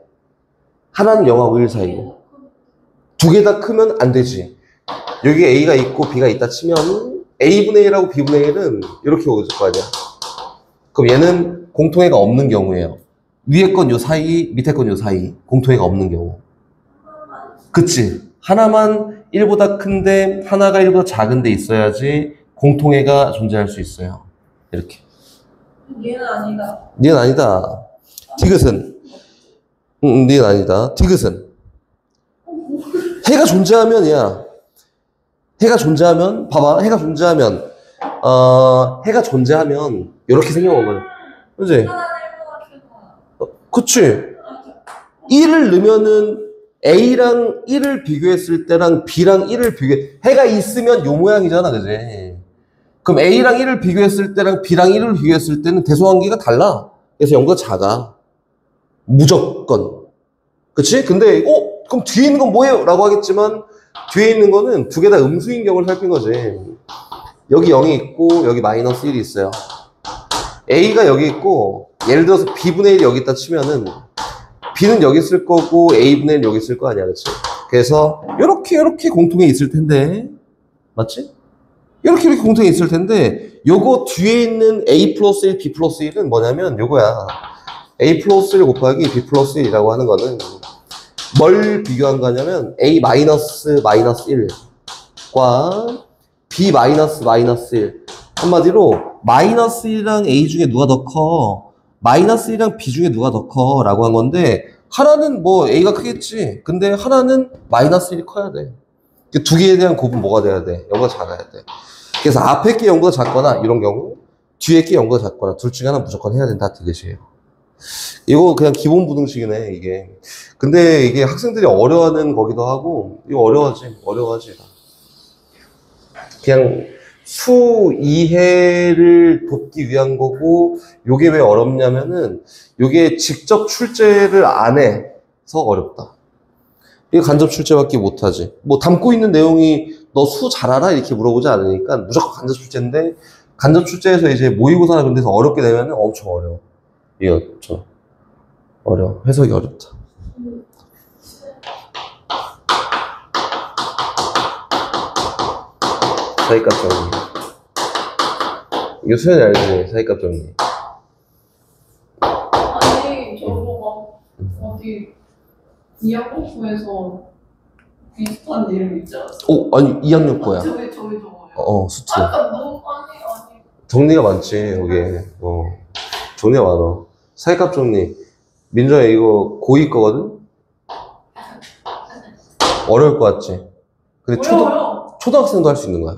[SPEAKER 1] 하나는 0하고 1 사이고. 두 개 다 크면 안 되지. 여기 A가 있고 B가 있다 치면 A분의 1하고 B분의 1은 이렇게 오질 거 아니야. 그럼 얘는 공통애가 없는 경우예요. 위에 건 요 사이, 밑에 건 요 사이. 공통애가 없는 경우. 그치? 하나만 1보다 큰데 하나가 1보다 작은 데 있어야지 공통애가 존재할 수 있어요. 이렇게.
[SPEAKER 2] 얘는 아니다.
[SPEAKER 1] 니은 아니다. 디귿은. 니은 아니다. 디귿은. 해가 존재하면이야. 해가 존재하면, 봐봐. 해가 존재하면, 해가 존재하면, 이렇게 생겨먹어요. 그치? 그치? 1을 넣으면은 A랑 1을 비교했을 때랑 B랑 1을 해가 있으면 요 모양이잖아. 그치? 그럼 A랑 1을 비교했을 때랑 B랑 1을 비교했을 때는 대소관계가 달라. 그래서 0보다 작아. 무조건. 그치? 근데, 그럼 뒤에 있는 건 뭐예요? 라고 하겠지만, 뒤에 있는 거는 두 개 다 음수인 경우를 살핀 거지. 여기 0이 있고, 여기 마이너스 1이 있어요. A가 여기 있고, 예를 들어서 B분의 1이 여기 있다 치면은, B는 여기 있을 거고, A분의 1이 여기 있을 거 아니야. 그치? 그래서, 요렇게 공통에 있을 텐데, 맞지? 이렇게 공통에 있을 텐데, 요거 뒤에 있는 A 플러스 1, B 플러스 1은 뭐냐면 요거야. A 플러스 1 곱하기 B 플러스 1이라고 하는 거는 뭘 비교한 거냐면 A 마이너스 1과 B 마이너스 1. 한마디로 마이너스 1이랑 A 중에 누가 더 커? 마이너스 1이랑 B 중에 누가 더 커? 라고 한 건데 하나는 뭐 A가 크겠지. 근데 하나는 마이너스 1이 커야 돼. 두 개에 대한 곱은 뭐가 돼야 돼? 0보다 작아야 돼. 그래서 앞에 게 0보다 작거나 이런 경우, 뒤에 게 0보다 작거나 둘 중에 하나 무조건 해야 된다 뜻이에요. 이거 그냥 기본 부등식이네, 이게. 근데 이게 학생들이 어려워하는 거기도 하고, 이거 어려워하지. 그냥 수 이해를 돕기 위한 거고, 요게 왜 어렵냐면은, 요게 직접 출제를 안 해서 어렵다. 이게 간접 출제밖에 못하지. 뭐 담고 있는 내용이 너 수 잘 알아? 이렇게 물어보지 않으니까 무조건 간접 출제인데, 간접 출제에서 이제 모의고사나 그런 데서 어렵게 되면 엄청 어려워. 이거 좀 어려워. 해석이 어렵다. 사이값 정리. 이거 수현이 알지? 사이값 정리.
[SPEAKER 2] 아니 저거 막 어디 이학공부에서 비슷한 이름 있지 않았어?
[SPEAKER 1] 아니 2학년 거야.
[SPEAKER 2] 저기 저거요.
[SPEAKER 1] 수트.
[SPEAKER 2] 아까 너무 아니
[SPEAKER 1] 정리가 많지, 여기. 정리가 많아. 사이값 정리. 민정아, 이거 고2 거거든? 어려울 것 같지? 근데
[SPEAKER 2] 어려워요.
[SPEAKER 1] 초등학생도 할 수 있는 거야.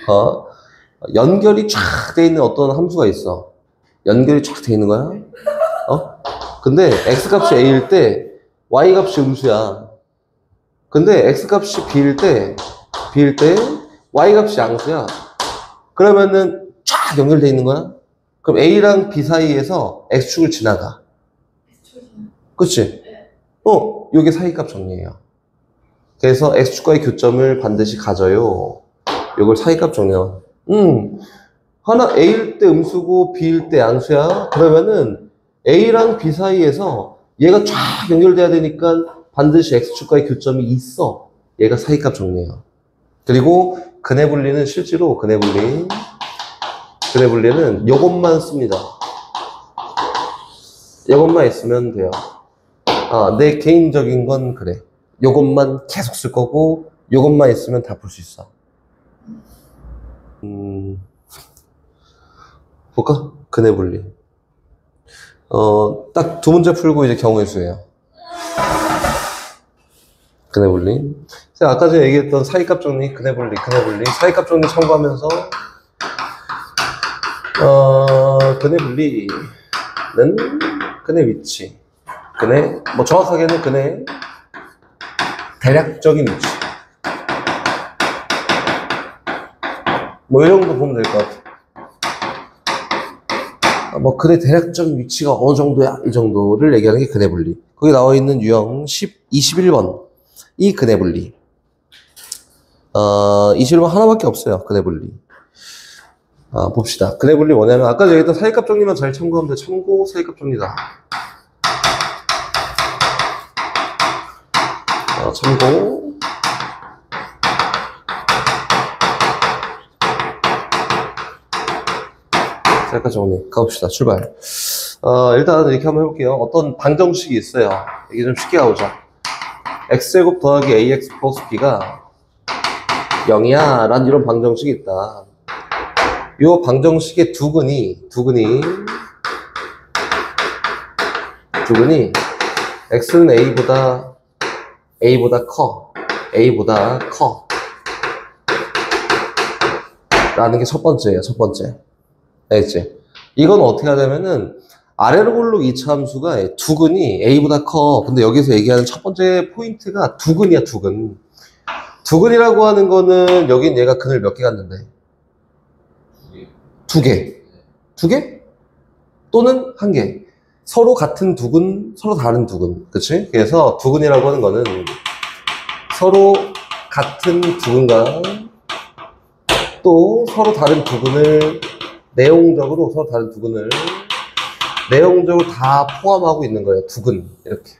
[SPEAKER 2] 어려워.
[SPEAKER 1] 연결이 쫙 돼 있는 어떤 함수가 있어. 연결이 쫙 돼 있는 거야. 근데 x값이 a일 때 y값이 음수야. 근데 x값이 b일 때 y값이 양수야. 그러면은 쫙 연결돼 있는 거야. 그럼 a랑 b 사이에서 x축을 지나가. 그치? 요게 사이값 정리예요. 그래서 x축과의 교점을 반드시 가져요. 요걸 사이값 정리야. 하나 a일 때 음수고 b일 때 양수야. 그러면은 a랑 b 사이에서 얘가 쫙 연결돼야 되니까 반드시 x축과의 교점이 있어. 얘가 사이값 정리예요. 그리고 근해 분리는 실제로 근해 분리는 요것만 씁니다. 요것만 있으면 돼요. 내 개인적인 건 그래. 요것만 계속 쓸 거고 요것만 있으면 다 풀 수 있어. 볼까? 근해 분리. 딱 두 문제 풀고 이제 경우의 수예요. 근해 분리. 제가 아까 전에 얘기했던 사이값 정리, 근해 분리, 사이값 정리 참고하면서 근해 분리는 근해 위치, 뭐 정확하게는 근해 대략적인 위치. 뭐 이 정도 보면 될 것 같아. 근해 대략적인 위치가 어느 정도야? 이 정도를 얘기하는 게 근해 분리. 거기 나와 있는 유형 21번. 이 근해 분리. 21번 하나밖에 없어요. 근해 분리. 봅시다. 근해 분리 뭐냐면, 아까 얘기했던 사이값 정리만 잘 참고하면 돼. 참고 사이값 정리다. 참고. 사이값 정리. 가봅시다. 출발. 일단 이렇게 한번 해볼게요. 어떤 방정식이 있어요. 이게 좀 쉽게 가보자. x제곱 더하기 ax 플러스 b가 0이야. 란 이런 방정식이 있다. 요 방정식의 두근이 x는 a보다 커 라는 게 첫 번째예요. 첫 번째. 알겠지? 이건 어떻게 하냐면은 아래로 볼록 이차 함수가 두근이 a보다 커. 근데 여기서 얘기하는 첫 번째 포인트가 두근이야. 두근이라고 하는 거는 여긴 얘가 근을 몇 개 갖는데? 두 개. 또는 한 개. 서로 같은 두근, 서로 다른 두근. 그치? 그래서 두근이라고 하는 거는 서로 같은 두근과 또 서로 다른 두근을 내용적으로 다 포함하고 있는 거예요. 두근. 이렇게.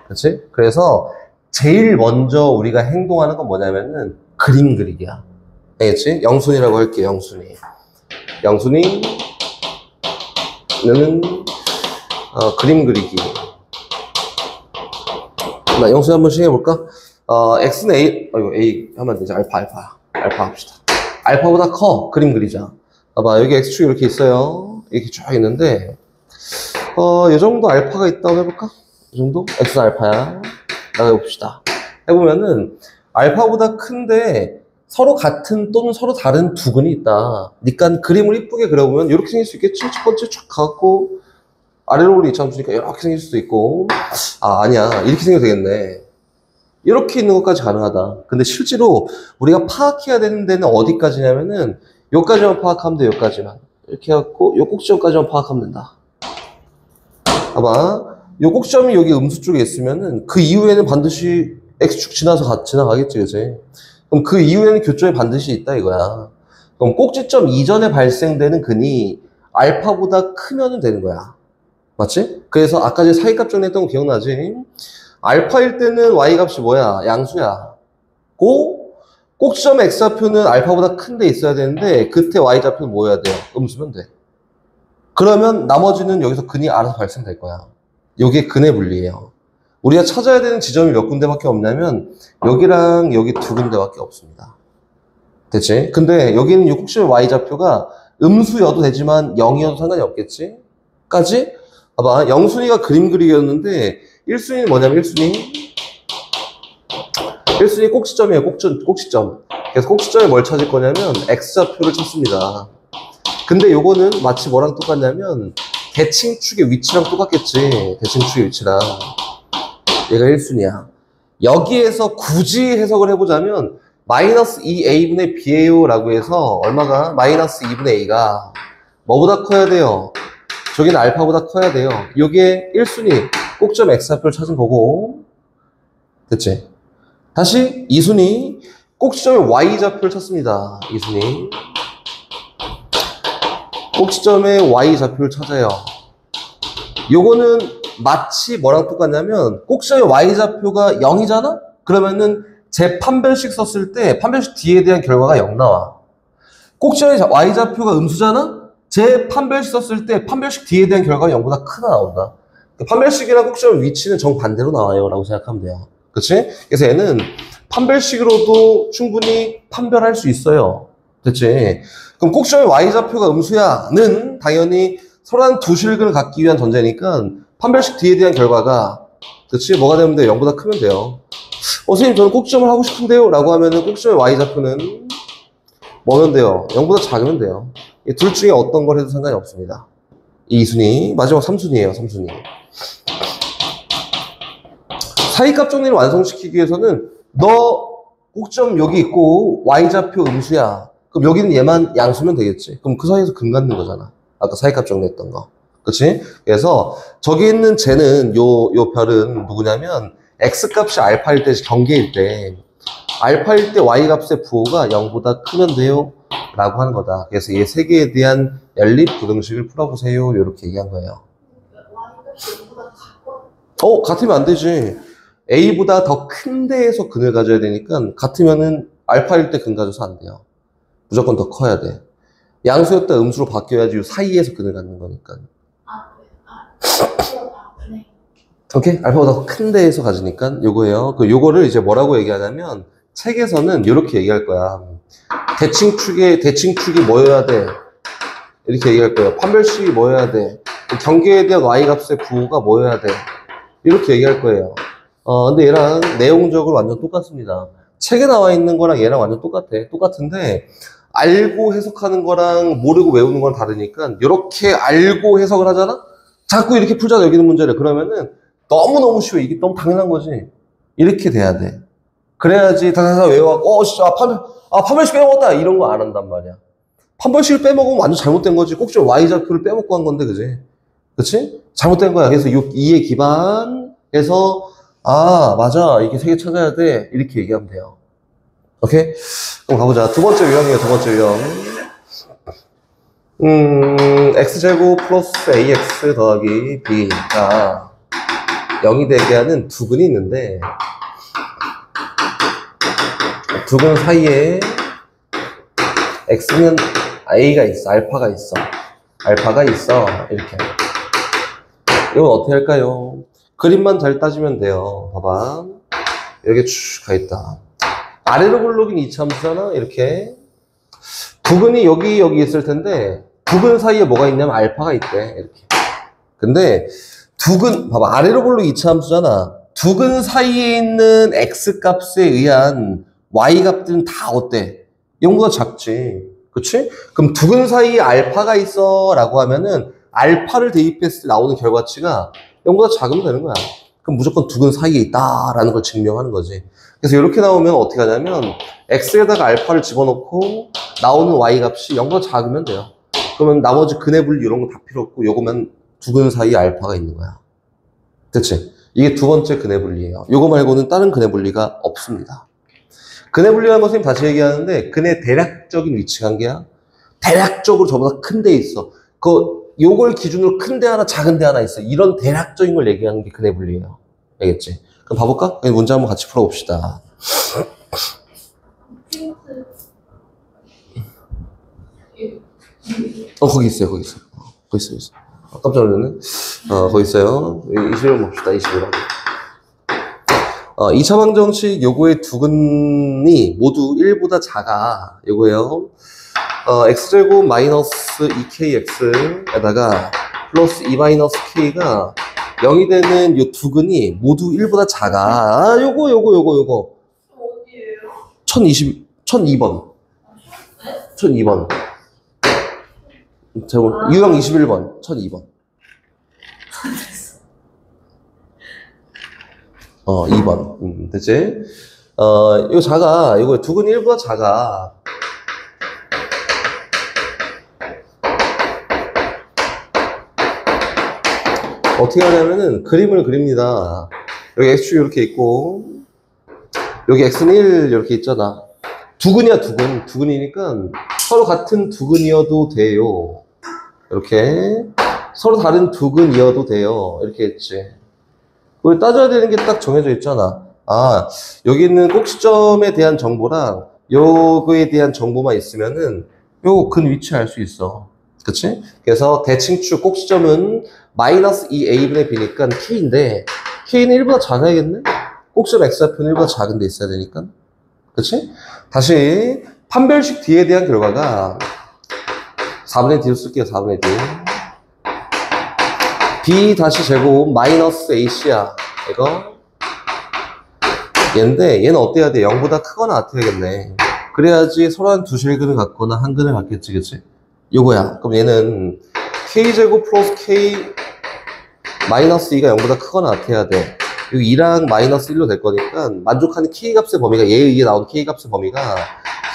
[SPEAKER 1] 그치? 그래서 제일 먼저 우리가 행동하는 건 뭐냐면은 그림 그리기야. 알겠지? 영순이라고 할게요. 영순이는 그림 그리기. 나 영순이 한번 시행해볼까? x는 a 하면 안 되지. 알파 합시다. 알파보다 커. 그림 그리자. 봐봐, 여기 x축이 이렇게 있어요. 이렇게 쭉 있는데, 이 정도 알파가 있다고 해볼까? 이 정도? x는 알파야. 나가봅시다. 해보면은 알파보다 큰데 서로 같은 또는 서로 다른 두 근이 있다. 그러니까 그림을 이쁘게 그려보면 이렇게 생길 수 있겠지? 첫 번째 쭉 가고 아래로 우리 이차함수니까 이렇게 생길 수도 있고, 아 아니야 이렇게 생겨도 되겠네. 이렇게 있는 것까지 가능하다. 근데 실제로 우리가 파악해야 되는 데는 어디까지냐면은 여기까지만 파악하면 돼. 여기까지만 이렇게 해갖고 요 꼭지점까지만 파악하면 된다. 봐봐, 요 꼭지점이 여기 음수 쪽에 있으면은 그 이후에는 반드시 x축 지나가겠지, 그치? 그럼 그 이후에는 교점이 반드시 있다 이거야. 그럼 꼭지점 이전에 발생되는 근이 알파보다 크면은 되는 거야. 맞지? 그래서 아까 제 사이값 정리했던 거 기억나지? 알파일 때는 y값이 뭐야? 양수야. 꼭지점 x좌표는 알파보다 큰 데 있어야 되는데 그때 y좌표는 뭐 해야 돼요? 음수면 돼. 그러면 나머지는 여기서 근이 알아서 발생될 거야. 요게 근의 분리예요. 우리가 찾아야 되는 지점이 몇 군데밖에 없냐면 여기랑 여기 두 군데밖에 없습니다. 됐지? 근데 여기는 이 꼭지점 y좌표가 음수여도 되지만 0이어도 상관이 없겠지? 까지? 봐봐, 0순위가 그림 그리기였는데 1순위는 뭐냐면 1순위 꼭지점이에요. 꼭지점. 그래서 꼭지점에 뭘 찾을 거냐면 x좌표를 찾습니다. 근데 요거는 마치 뭐랑 똑같냐면 대칭축의 위치랑 똑같겠지. 대칭축의 위치랑. 얘가 1순위야. 여기에서 굳이 해석을 해보자면 마이너스 2a분의 b예요 라고 해서 얼마가? 마이너스 2분의 a가 뭐보다 커야 돼요? 저기는 알파보다 커야 돼요. 요게 1순위 꼭지점 x좌표를 찾은 거고, 됐지? 다시 2순위 꼭지점의 y좌표를 찾습니다. 2순위 꼭지점의 y좌표를 찾아요. 요거는 마치 뭐랑 똑같냐면 꼭지점의 y좌표가 0이잖아? 그러면은 제 판별식 썼을 때 판별식 D에 대한 결과가 0 나와. 꼭지점의 y좌표가 음수잖아? 제 판별식 썼을 때 판별식 D에 대한 결과가 0보다 크다 나온다. 판별식이랑 꼭지점 위치는 정반대로 나와요 라고 생각하면 돼요. 그치? 그래서 얘는 판별식으로도 충분히 판별할 수 있어요. 됐지? 그럼 꼭지점의 y좌표가 음수야는 당연히 서로 한 두 실근을 갖기 위한 전제니까 판별식 D에 대한 결과가, 그치? 뭐가 되면 돼요? 0보다 크면 돼요. 선생님 저는 꼭지점을 하고 싶은데요 라고 하면은 꼭지점의 y좌표는 뭐면 돼요? 0보다 작으면 돼요. 둘 중에 어떤 걸 해도 상관이 없습니다. 2순위, 마지막 3순위예요. 3순위. 사이값 정리를 완성시키기 위해서는 너 꼭지점 여기 있고 y좌표 음수야. 그럼 여기는 얘만 양수면 되겠지. 그럼 그 사이에서 근 갖는 거잖아. 아까 사이값 정리했던 거. 그치? 그래서 저기 있는 쟤는 요 별은 누구냐면 x값이 알파일 때 경계일 때 알파일 때 y값의 부호가 0보다 크면 돼요 라고 하는 거다. 그래서 얘 세 개에 대한 연립 부등식을 풀어보세요. 이렇게 얘기한 거예요. 같으면 안 되지. a보다 더 큰 데에서 근을 가져야 되니까 같으면은 알파일 때 근 가져서 안 돼요. 무조건 더 커야 돼. 양수였다 음수로 바뀌어야지 요 사이에서 근을 갖는 거니까. 오케이? 알파보다 더 큰 데에서 가지니까 요거예요. 요거를 이제 뭐라고 얘기하냐면 책에서는 이렇게 얘기할 거야. 대칭축이 뭐여야 돼? 이렇게 얘기할 거예요. 판별식이 뭐여야 돼? 경계에 대한 y값의 부호가 뭐여야 돼? 이렇게 얘기할 거예요. 근데 얘랑 내용적으로 완전 똑같습니다. 책에 나와 있는 거랑 얘랑 완전 똑같은데 알고 해석하는 거랑 모르고 외우는 거랑 다르니까 이렇게 알고 해석을 하잖아? 자꾸 이렇게 풀잖아, 여기는 문제를. 그러면은 너무너무 쉬워. 이게 너무 당연한 거지. 이렇게 돼야 돼. 그래야지 다다다 외워갖고 판별식 빼먹었다 이런 거 안 한단 말이야. 판별식을 빼먹으면 완전 잘못된 거지. 꼭지점 y좌표를 빼먹고 한 건데, 그치? 잘못된 거야. 그래서 이에 기반해서 맞아, 이렇게 세 개 찾아야 돼 이렇게 얘기하면 돼요. 오케이? 그럼 가보자. 두 번째 유형이에요. 두 번째 유형. x제곱 플러스 ax 더하기 b가 0이 되게 하는 두 근이 있는데 두 근 사이에 x는 a가 있어, 알파가 있어. 이렇게. 이건 어떻게 할까요? 그림만 잘 따지면 돼요. 봐봐. 이렇게 쭉 가있다. 아래로 굴러긴 이차함수잖아. 이렇게. 두 근이 여기 있을 텐데 두 근 사이에 뭐가 있냐면 알파가 있대. 이렇게. 근데 두 근, 봐봐. 아래로 굴러기 이차함수잖아. 두 근 사이에 있는 x 값에 의한 y 값들은 다 어때? 0보다 작지. 그치? 그럼 두 근 사이에 알파가 있어 라고 하면은 알파를 대입했을 때 나오는 결과치가 0보다 작으면 되는 거야. 그럼 무조건 두 근 사이에 있다라는 걸 증명하는 거지. 그래서 이렇게 나오면 어떻게 하냐면 x에다가 알파를 집어넣고 나오는 y 값이 0보다 작으면 돼요. 그러면 나머지 근의 분리 이런 거 다 필요 없고 요거면 두 근 사이에 알파가 있는 거야. 그치? 이게 두 번째 근의 분리예요. 요거 말고는 다른 근의 분리가 없습니다. 근의 분리라는 거 선생님 다시 얘기하는데 근의 대략적인 위치 관계야. 대략적으로 저보다 큰 데 있어. 요걸 기준으로 큰 데 하나 작은 데 하나 있어. 이런 대략적인 걸 얘기하는 게 근의 분리예요. 알겠지? 그럼 봐볼까? 문제 한번 같이 풀어봅시다. 거기 있어요. 거기 있어요. 거기 있어요. 깜짝 놀랐네. 거기 있어요. 21번 봅시다. 21번. 2차 방정식 요거의 두 근이 모두 1보다 작아. 요거예요. x제곱 마이너스 2kx에다가 플러스 2 마이너스 k가 0이 되는 요 두 근이 모두 1보다 작아. 요거.
[SPEAKER 2] 어디에요?
[SPEAKER 1] 1002번. 1002번. 유형 21번. 1002번. 2번. 됐지? 이거 작아. 이거 두 근이 1보다 작아. 어떻게 하냐면은 그림을 그립니다. 여기 x축이 이렇게 있고 여기 x는 1 이렇게 있잖아. 두 근이야, 두 근. 두 근이니까 서로 같은 두 근이어도 돼요. 이렇게 서로 다른 두 근이어도 돼요. 이렇게 했지. 그걸 따져야 되는 게 딱 정해져 있잖아. 여기 있는 꼭지점에 대한 정보랑 요거에 대한 정보만 있으면은 요 근 위치 알 수 있어. 그치? 그래서 대칭축 꼭지점은 마이너스 2a분의 b니까 k인데 k는 1보다 작아야겠네? 꼭지점 x좌표는 1보다 작은 데 있어야 되니까. 그치? 다시 판별식 d에 대한 결과가 4분의 d로 쓸게요. 4분의 d. b 다시 제곱 마이너스 ac야. 이거 얘인데 얘는 어때야 돼? 0보다 크거나 같아야겠네. 그래야지 서로 한 두 실근을 갖거나 한 근을 갖겠지. 그치? 요거야. 그럼 얘는 k제곱 플러스 k 마이너스 2가 0보다 크거나 같아야 돼. 여기 2랑 마이너스 1로 될 거니까 만족하는 k값의 범위가 얘에 의해 나온 k값의 범위가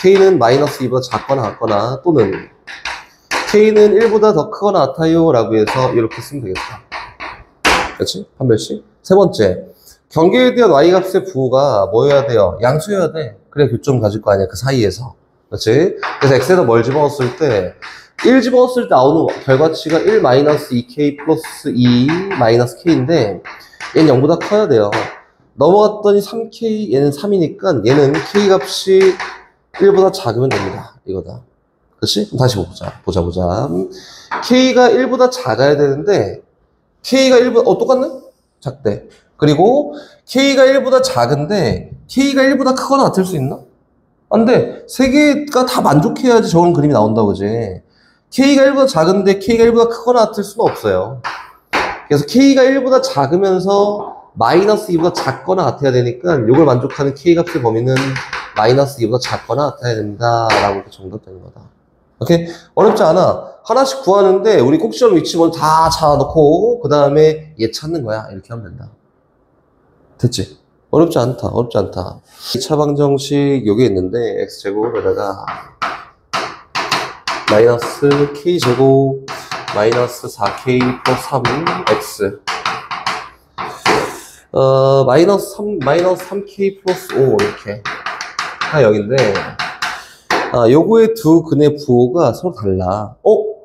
[SPEAKER 1] k는 마이너스 2보다 작거나 같거나 또는 k는 1보다 더 크거나 같아요 라고 해서 이렇게 쓰면 되겠다. 그렇지? 판별식. 세 번째, 경계에 대한 y값의 부호가 뭐여야 돼요? 양수여야 돼. 그래야 교점 가질 거 아니야, 그 사이에서. 그렇지? 그래서 x에다 뭘 집어넣었을 때 1 집어넣었을 때 나오는 결과치가 1 마이너스 2k 플러스 2 마이너스 k인데 얘는 0보다 커야 돼요. 넘어갔더니 3k, 얘는 3이니까 얘는 k 값이 1보다 작으면 됩니다. 이거다. 그렇지? 다시 보자. k가 1보다 작아야 되는데 k가 1보다 똑같네? 작대. 그리고 k가 1보다 작은데 k가 1보다 크거나 같을 수 있나? 안 돼. 세 개가 다 만족해야지 저런 그림이 나온다고 그지? k가 1보다 작은데 k가 1보다 크거나 같을 수는 없어요. 그래서 k가 1보다 작으면서 마이너스 2보다 작거나 같아야 되니까 이걸 만족하는 k값의 범위는 마이너스 2보다 작거나 같아야 된다 라고 정답 되는 거다. 오케이? 어렵지 않아. 하나씩 구하는데 우리 꼭지점 위치 먼저 다 잡아놓고 그 다음에 얘 찾는 거야. 이렇게 하면 된다. 됐지? 어렵지 않다. 2차 방정식 여기 있는데 x제곱에다가 마이너스 k제곱 마이너스 4k 플러스 3x 마이너스 3k 플러스 5 이렇게 다 여기인데 요거의 두 근의 부호가 서로 달라.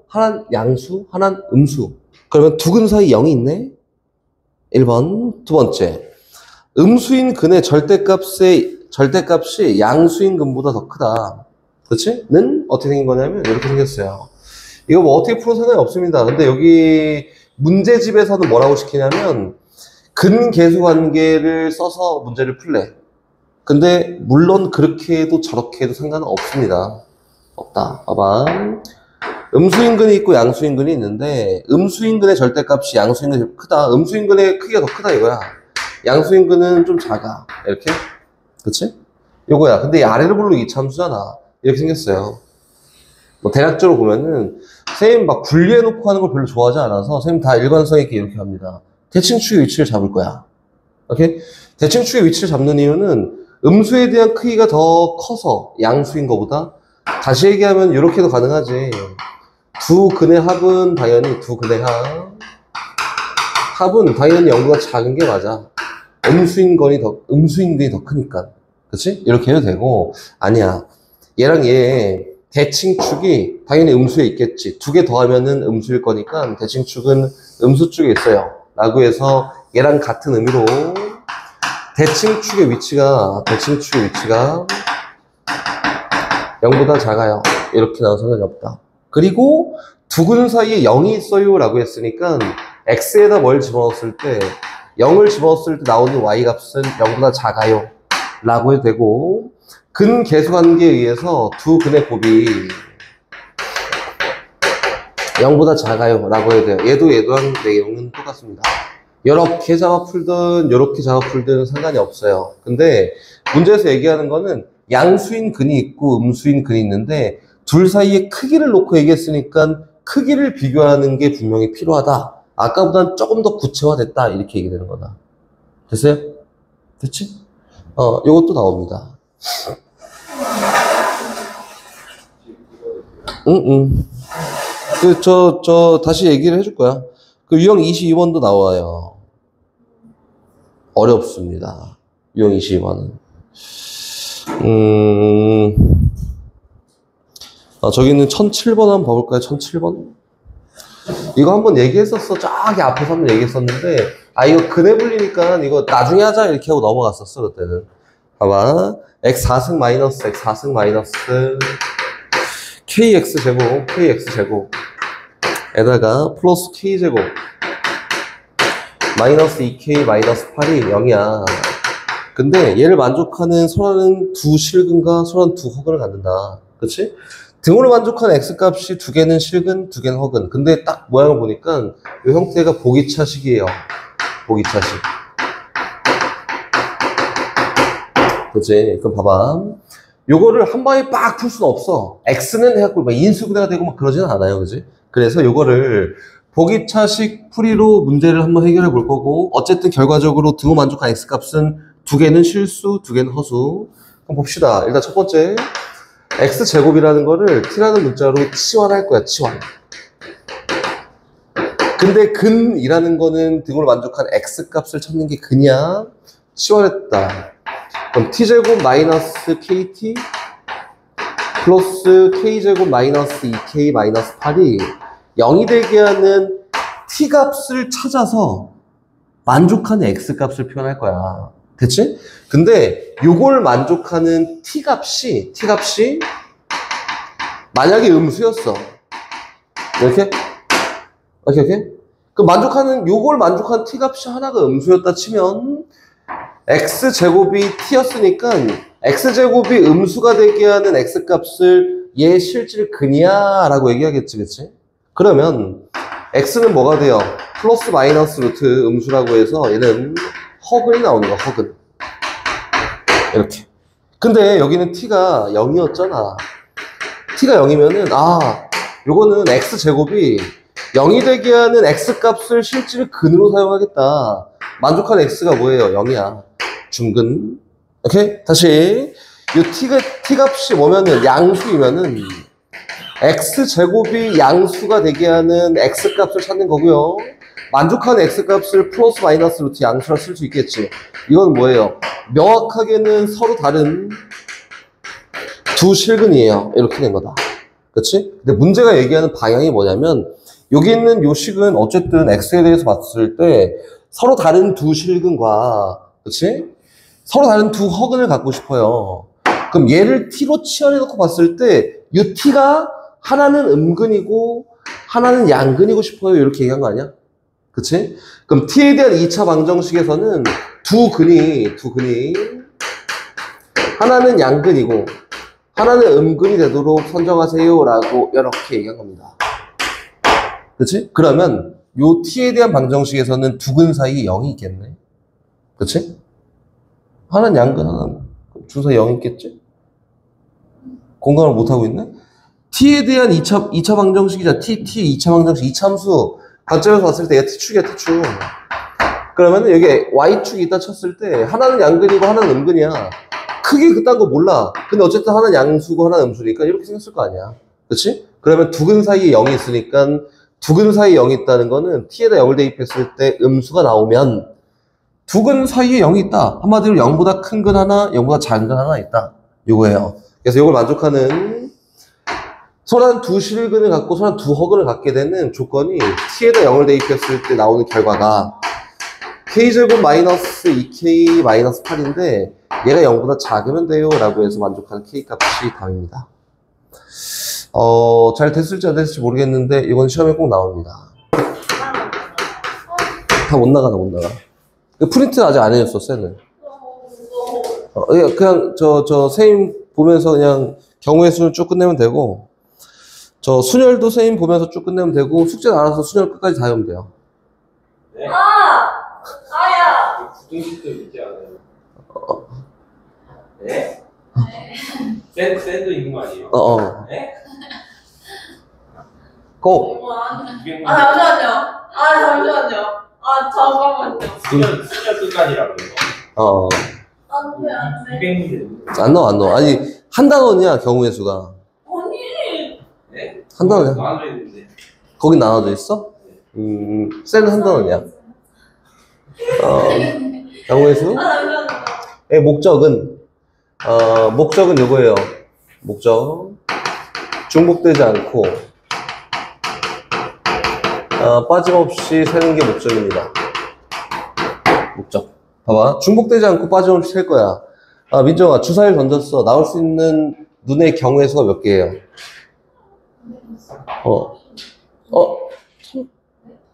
[SPEAKER 1] 하나는 양수, 하나는 음수. 그러면 두 근 사이 0이 있네? 1번. 두 번째, 음수인 근의 절대값이 양수인 근보다 더 크다. 그렇지? 는 어떻게 생긴 거냐면 이렇게 생겼어요. 이거 뭐 어떻게 풀어도 상관이 없습니다. 근데 여기 문제집에서는 뭐라고 시키냐면 근계수 관계를 써서 문제를 풀래. 근데 물론 그렇게 해도 저렇게 해도 상관은 없습니다. 없다. 봐봐. 음수인근이 있고 양수인근이 있는데 음수인근의 절대값이 양수인근이 크다. 음수인근의 크기가 더 크다 이거야. 양수인근은 좀 작아. 이렇게. 그치? 요거야. 근데 이 아래로 부르기 이참수잖아. 이렇게 생겼어요. 뭐 대략적으로 보면은 선생님 막 분리해놓고 하는 걸 별로 좋아하지 않아서 선생님 다 일관성 있게 이렇게 합니다. 대칭축의 위치를 잡을 거야. 오케이? 대칭축의 위치를 잡는 이유는 음수에 대한 크기가 더 커서 양수인 것보다 다시 얘기하면 이렇게도 가능하지. 두 근의 합은 당연히 합은 당연히 0보다 작은 게 맞아. 음수인근이 더 크니까. 그치? 이렇게 해도 되고, 아니야. 얘랑 얘, 대칭축이 당연히 음수에 있겠지. 두 개 더하면은 음수일 거니까, 대칭축은 음수 쪽에 있어요. 라고 해서 얘랑 같은 의미로, 대칭축의 위치가 0보다 작아요. 이렇게 나온 상관이 없다. 그리고 두 근 사이에 0이 있어요. 라고 했으니까, x에다 뭘 집어넣었을 때, 0을 집어넣었을 때 나오는 y 값은 0보다 작아요. 라고 해도 되고, 근 계수관계에 의해서 두 근의 곱이 0보다 작아요. 라고 해도 돼요. 얘도 한 내용은 똑같습니다. 이렇게 잡아 풀든, 이렇게 잡아 풀든 상관이 없어요. 근데 문제에서 얘기하는 거는 양수인 근이 있고 음수인 근이 있는데, 둘 사이에 크기를 놓고 얘기했으니까 크기를 비교하는 게 분명히 필요하다. 아까보다는 조금 더 구체화됐다. 이렇게 얘기되는 거다. 됐어요? 됐지? 요것도 나옵니다. 다시 얘기를 해줄 거야. 그 유형 22번도 나와요. 어렵습니다. 유형 22번은. 저기는 1007번 한번 봐볼까요? 1007번? 이거 한번 얘기했었어. 저기 앞에서 한번 얘기했었는데, 이거 근해 불리니까 이거 나중에 하자 이렇게 하고 넘어갔었어, 그때는. 봐봐. x4승 마이너스 x4승 마이너스 kx제곱 에다가 플러스 k제곱 마이너스 2k 마이너스 8이 0이야. 근데 얘를 만족하는 서라는 두 실근과 서라는 두 허근을 갖는다. 그치? 등호를 만족하는 x값이 두 개는 실근, 두 개는 허근. 근데 딱 모양을 보니까 이 형태가 보기차식이에요. 보기차식. 그치? 그럼 봐봐. 요거를 한 방에 빡 풀 수는 없어. x는 해갖고 막 인수분해가 되고 막 그러지는 않아요. 그치? 그래서 요거를 보기차식 풀이로 문제를 한번 해결해 볼 거고, 어쨌든 결과적으로 등호 만족한 x값은 두 개는 실수, 두 개는 허수. 그럼 봅시다. 일단 첫 번째. x제곱이라는 거를 t라는 문자로 치환할 거야, 치환. 근데 근이라는 거는 등호를 만족한 x값을 찾는 게 근이야. 치환했다. 그럼 t제곱 마이너스 kt 플러스 k제곱 마이너스 2k 마이너스 8이 0이 되게 하는 t값을 찾아서 만족하는 x값을 표현할 거야. 됐지? 근데 요걸 만족하는 t값이 만약에 음수였어. 이렇게? 오케이? 그럼 요걸 만족하는 t값이 하나가 음수였다 치면 x제곱이 t였으니까 x제곱이 음수가 되게 하는 x값을 얘 실질 근이야 라고 얘기하겠지, 그치? 그러면 x는 뭐가 돼요? 플러스 마이너스 루트 음수라고 해서 얘는 허근이 나오는 거야, 허근. 이렇게. 근데 여기는 t가 0이었잖아. t가 0이면은, 요거는 x제곱이 0이 되게 하는 x값을 실질 근으로 사용하겠다. 만족한 x가 뭐예요? 0이야. 중근. 오케이? 다시. 요 t값이 뭐면은, 양수이면은, x제곱이 양수가 되게 하는 x값을 찾는 거고요. 만족한 x값을 플러스 마이너스 루트 양수라 쓸 수 있겠지. 이건 뭐예요? 명확하게는 서로 다른 두 실근이에요. 이렇게 된 거다. 그치? 근데 문제가 얘기하는 방향이 뭐냐면, 여기 있는 요 식은 어쨌든 x에 대해서 봤을 때 서로 다른 두 실근과, 그치? 서로 다른 두 허근을 갖고 싶어요. 그럼 얘를 t로 치환해놓고 봤을 때, 요 t가 하나는 음근이고, 하나는 양근이고 싶어요. 이렇게 얘기한 거 아니야? 그치? 그럼 t에 대한 2차 방정식에서는 두 근이 하나는 양근이고 하나는 음근이 되도록 선정하세요 라고 이렇게 얘기한 겁니다. 그치? 그러면 요 t에 대한 방정식에서는 두 근 사이에 0이 있겠네. 그치? 하나는 양근, 하나는 주사 0 있겠지? 공감을 못하고 있네? t에 대한 2차 방정식이자 t 2차 방정식, 이차함수 관점에서 봤을 때 얘가 t축이야, t축. 그러면은 여기 y축이 있다 쳤을 때 하나는 양근이고 하나는 음근이야. 크게 그딴 거 몰라. 근데 어쨌든 하나는 양수고 하나는 음수니까 이렇게 생겼을 거 아니야. 그치? 그러면 두근 사이에 0이 있으니까 두근 사이에 0이 있다는 거는 t에다 0을 대입했을 때 음수가 나오면 두근 사이에 0이 있다. 한마디로 0보다 큰 근 하나, 0보다 작은 근 하나 있다. 요거예요. 그래서 이걸 만족하는 소란 두 실근을 갖고 소란 두 허근을 갖게 되는 조건이 t에다 0을 대입했을 때 나오는 결과가 k제곱 마이너스 2k 마이너스 8인데 얘가 0보다 작으면 돼요 라고 해서 만족하는 k 값이 답입니다. 잘 됐을지 안 됐을지 모르겠는데 이건 시험에 꼭 나옵니다. 다 못 나가. 프린트 아직 안 해줬어, 쌤은. 그냥 선생님 보면서 그냥 경우의 수는 쭉 끝내면 되고, 순열도 선생님 보면서 쭉 끝내면 되고, 숙제는 알아서 순열 끝까지 다 하면 돼요.
[SPEAKER 3] 네?
[SPEAKER 2] 아야!
[SPEAKER 3] 구등식도 있지 않아요? 네? 샌도 있는 거 아니에요? 네?
[SPEAKER 1] 고!
[SPEAKER 2] 잠깐만요.
[SPEAKER 3] 수년 끝까지라고 해요.
[SPEAKER 2] 안 돼.
[SPEAKER 3] 200문제.
[SPEAKER 1] 안 넣어. 아니, 한 단원이야, 경우의 수가.
[SPEAKER 2] 아니.
[SPEAKER 3] 네?
[SPEAKER 1] 한 단원이야.
[SPEAKER 3] 나눠져 있는데.
[SPEAKER 1] 거긴 나눠져 있어? 쌤은 한 단원이야. 경우의 수? 목적은 요거예요. 목적. 중복되지 않고, 빠짐없이 세는 게 목적입니다. 목적. 봐봐. 중복되지 않고 빠짐없이 셀 거야. 민정아, 주사위를 던졌어. 나올 수 있는 눈의 경우의 수가 몇 개예요?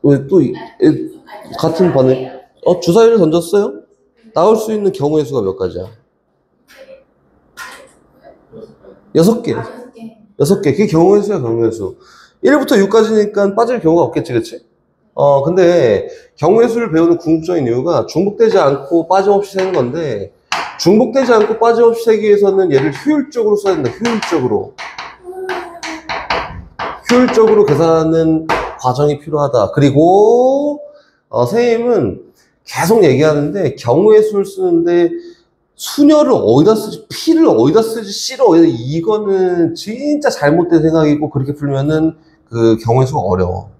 [SPEAKER 1] 왜 또, 같은 반응? 주사위를 던졌어요? 나올 수 있는 경우의 수가 몇 가지야? 6개. 6개. 그게 경우의 수야, 경우의 수. 1부터 6까지니까 빠질 경우가 없겠지, 그치? 근데 경우의 수를 배우는 궁극적인 이유가 중복되지 않고 빠짐없이 세는 건데, 중복되지 않고 빠짐없이 세기 위해서는 얘를 효율적으로 써야 된다, 효율적으로. 효율적으로 계산하는 과정이 필요하다. 그리고, 선생님은 계속 얘기하는데, 경우의 수를 쓰는데, 순열을 어디다 쓰지, P를 어디다 쓰지, C를 어디다, 이거는 진짜 잘못된 생각이고, 그렇게 풀면은 그 경우의 수가 어려워.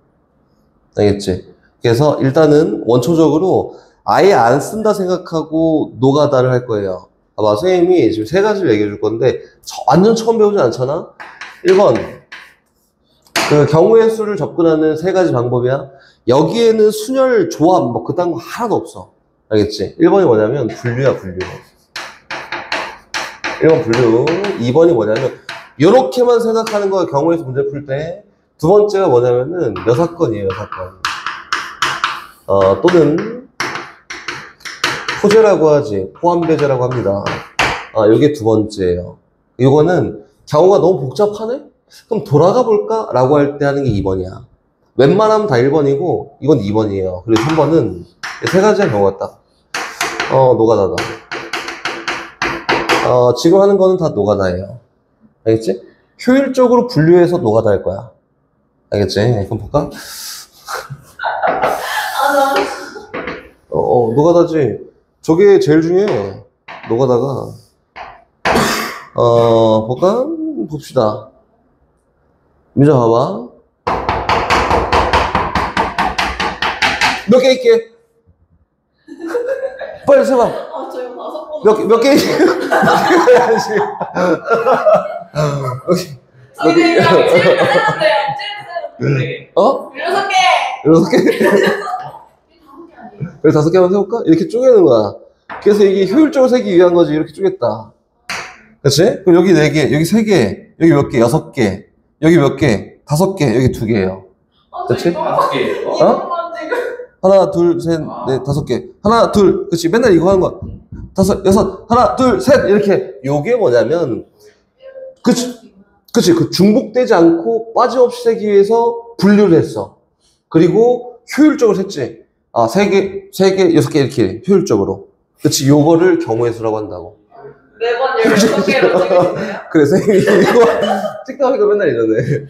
[SPEAKER 1] 알겠지? 그래서 일단은 원초적으로 아예 안 쓴다 생각하고 노가다를 할 거예요. 봐봐, 선생님이 지금 3가지를 얘기해 줄 건데, 완전 처음 배우지 않잖아? 1번, 그 경우의 수를 접근하는 3가지 방법이야. 여기에는 순열, 조합, 뭐 그딴 거 하나도 없어. 알겠지? 1번이 뭐냐면 분류야, 분류. 1번 분류. 2번이 뭐냐면 요렇게만 생각하는 거야, 경우의 수 문제 풀 때. 두 번째가 뭐냐면은 여사건이에요, 여사건. 또는 포제라고 하지, 포함배제라고 합니다. 요게 두 번째예요. 이거는 경우가 너무 복잡하네? 그럼 돌아가 볼까? 라고 할 때 하는 게 2번이야. 웬만하면 다 1번이고 이건 2번이에요. 그리고 3번은 3가지의 경우가 딱 노가다다. 지금 하는 거는 다 노가다예요. 알겠지? 효율적으로 분류해서 노가다 할 거야. 알겠지? 그럼 볼까? 노가다지. 저게 제일 중요해. 노가다가. 볼까? 봅시다. 민정 봐봐. 몇 개 있게? 빨리 세봐.
[SPEAKER 2] 저 이거 5번.
[SPEAKER 1] 몇 개 해야지.
[SPEAKER 2] 저기 이거 찔러세요.
[SPEAKER 1] 6개? 15개 한번 세볼까? 이렇게 쪼개는 거야. 그래서 이게 효율적으로 세기 위한 거지. 이렇게 쪼갰다. 그치? 그럼 여기 4개, 여기 3개, 여기 몇 개? 6개. 여기 몇 개? 5개, 여기 2개예요. 그치?
[SPEAKER 3] 5개예요?
[SPEAKER 1] 하나, 둘, 셋, 넷, 5개. 하나, 둘. 그치? 맨날 이거 하는 거야. 5, 6, 하나, 둘, 셋. 이렇게. 요게 뭐냐면, 그치? 그 중복되지 않고 빠짐없이 세기 위해서 분류를 했어. 그리고 효율적으로 셌지. 3개, 6개 이렇게 효율적으로. 그치, 요거를 경우의 수라고 한다고.
[SPEAKER 2] 매번 16개로 찍으시네요.
[SPEAKER 1] 그래, 선생님이 이거 찍다 보니까 맨날 이러네.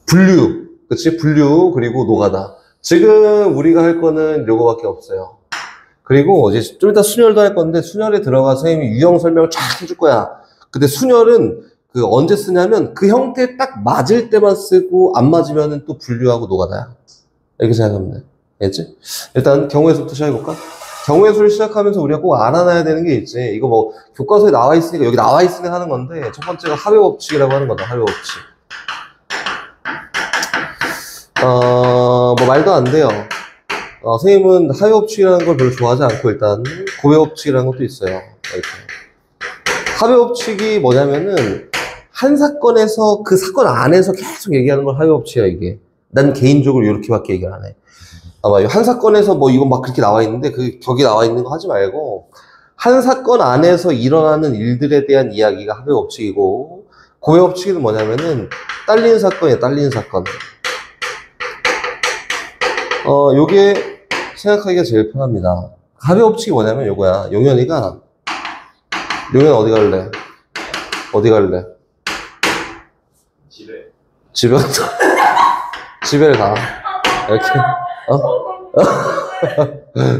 [SPEAKER 1] 분류. 그치, 분류, 그리고 노가다. 지금 우리가 할 거는 요거밖에 없어요. 그리고 이제 좀 이따 순열도 할 건데, 순열에 들어가서 선생님이 유형 설명을 쫙 해줄 거야. 근데 순열은 그 언제 쓰냐면 그 형태에 딱 맞을 때만 쓰고 안 맞으면은 또 분류하고 노가다야. 이렇게 생각하면 돼. 알겠지? 일단 경우의 수부터 시작해볼까? 경우의 수를 시작하면서 우리가 꼭 알아놔야 되는 게 있지. 이거 뭐 교과서에 나와 있으니까 여기 나와 있으니까 하는 건데, 첫 번째가 합의 법칙이라고 하는 거다. 합의 법칙. 뭐 말도 안 돼요. 선생님은 합의 법칙이라는 걸 별로 좋아하지 않고 일단 고의 법칙이라는 것도 있어요. 이렇게. 합의 법칙이 뭐냐면은 한 사건에서 그 사건 안에서 계속 얘기하는 걸 합의 법칙이야, 이게. 난 개인적으로 이렇게밖에 얘기를 안 해. 아마 한 사건에서 뭐 이건 막 그렇게 나와 있는데 거기 나와 있는 거 하지 말고 한 사건 안에서 일어나는 일들에 대한 이야기가 합의 법칙이고, 고의 법칙은 뭐냐면은 딸린 사건이야, 딸린 사건. 요게 생각하기가 제일 편합니다. 합의 법칙이 뭐냐면 요거야. 용현이가 용현 어디 갈래? 어디 갈래? 집에 집에를 가. 이렇게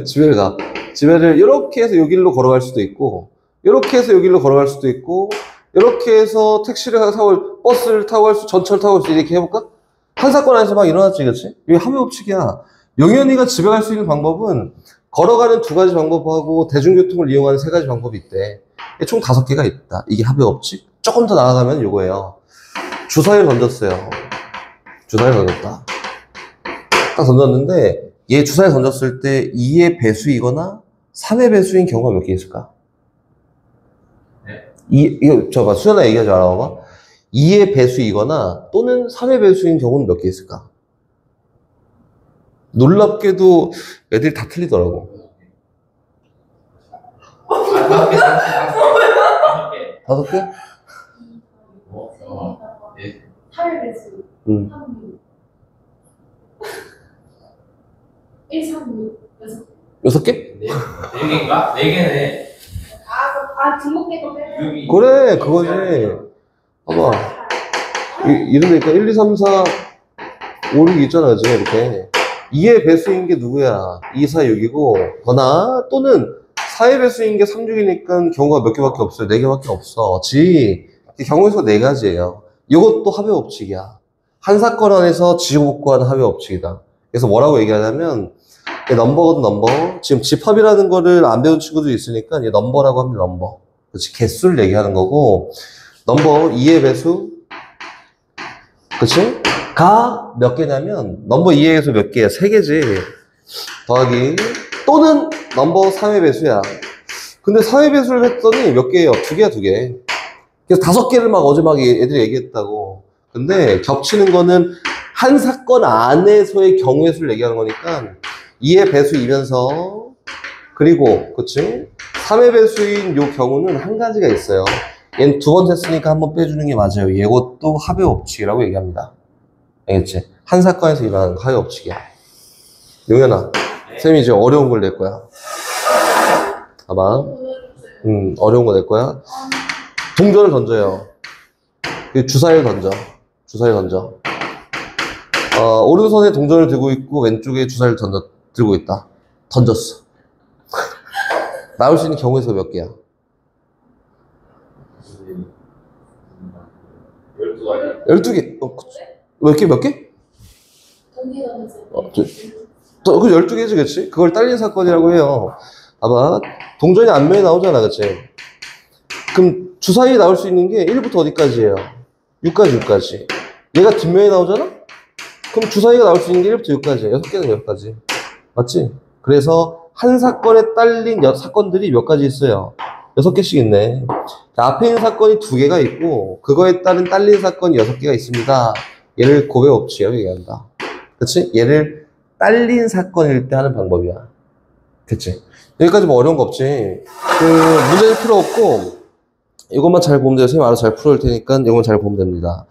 [SPEAKER 1] 집에를 가. 집에를 이렇게 해서 요 길로 걸어갈 수도 있고, 이렇게 해서 요 길로 걸어갈 수도 있고, 이렇게 해서 택시를 타고 버스를 타고 갈 수, 전철을 타고 갈 수, 이렇게 해볼까? 한 사건 안에서 막 일어났지, 그치? 이게 합의 법칙이야. 용현이가 집에 갈 수 있는 방법은 걸어가는 2가지 방법하고 대중교통을 이용하는 3가지 방법이 있대. 총 5개가 있다. 이게 합의 법칙. 조금 더 나아가면 요거예요. 주사위를 던졌어요. 주사위를 던졌다. 딱 던졌는데 얘 주사위 던졌을 때 2의 배수이거나 3의 배수인 경우가 몇 개 있을까? 이거 저봐, 수연아 얘기하지 말아봐. 2의 배수이거나 또는 3의 배수인 경우는 몇 개 있을까? 놀랍게도 애들이 다 틀리더라고. 5개?
[SPEAKER 2] 8배수. 1, 3, 6, 6개.
[SPEAKER 1] 6개?
[SPEAKER 3] 4개인가? 4개네.
[SPEAKER 2] 등록개도 빼요.
[SPEAKER 1] 그래, 그거지. 봐봐. 이러니까 1, 2, 3, 4, 5, 6 있잖아, 그지? 이렇게. 2의 배수인 게 누구야? 2, 4, 6이고, 거나, 또는 4의 배수인 게 3, 6이니까 경우가 몇 개밖에 없어요. 4개밖에 없어. 경우의 수가 4가지예요. 이것도 합의 법칙이야. 한 사건 안에서 지우복구하는 합의 법칙이다. 그래서 뭐라고 얘기하냐면, 넘버거든, 넘버. 지금 집합이라는 거를 안 배운 친구들이 있으니까, 얘 넘버라고 합니다, 넘버. 그렇지, 개수를 얘기하는 거고, 넘버 2의 배수, 그치? 가 몇 개냐면, 넘버 2의 배수 몇 개야? 3개지. 더하기, 또는 넘버 3의 배수야. 근데 4의 배수를 했더니 몇 개예요? 2개야, 2개. 그래서 5개를 막 어제 막 애들이 얘기했다고. 근데 겹치는 거는 한 사건 안에서의 경우의 수를 얘기하는 거니까 2의 배수이면서, 그리고 그치? 3의 배수인 요 경우는 한 가지가 있어요. 얘는 2번 했으니까 한 번 빼주는 게 맞아요. 이것도 합의 법칙이라고 얘기합니다. 알겠지? 한 사건에서 일어나는 합의 법칙이야. 용현아, 쌤이 이제 어려운 걸 낼 거야. 봐봐. 어려운 거 낼 거야. 동전을 던져요. 주사위를 던져. 주사위를 던져. 오른손에 동전을 들고 있고 왼쪽에 주사위를 들고 있다. 던졌어. 나올 수 있는 경우의 수가 몇 개야? 12개. 몇 개, 몇 개? 그 12개지, 그치? 그걸 딸린 사건이라고 해요. 봐봐. 동전이 앞면에 나오잖아, 그치? 그럼 주사위에 나올 수 있는 게 1부터 어디까지예요? 6까지, 6까지. 얘가 뒷면에 나오잖아? 그럼 주사위가 나올 수 있는 게 1부터 6까지야. 6개는 6까지. 맞지? 그래서 한 사건에 딸린 사건들이 몇 가지 있어요? 6개씩 있네. 자, 앞에 있는 사건이 2개가 있고, 그거에 따른 딸린 사건이 6개가 있습니다. 얘를 고의 법칙이라고 얘기한다. 그치? 얘를 딸린 사건일 때 하는 방법이야. 그치? 여기까지 뭐 어려운 거 없지. 문제 낼 필요 없고, 이것만 잘 보면 돼요. 선생님 알아서 잘 풀어줄 테니까 이것만 잘 보면 됩니다.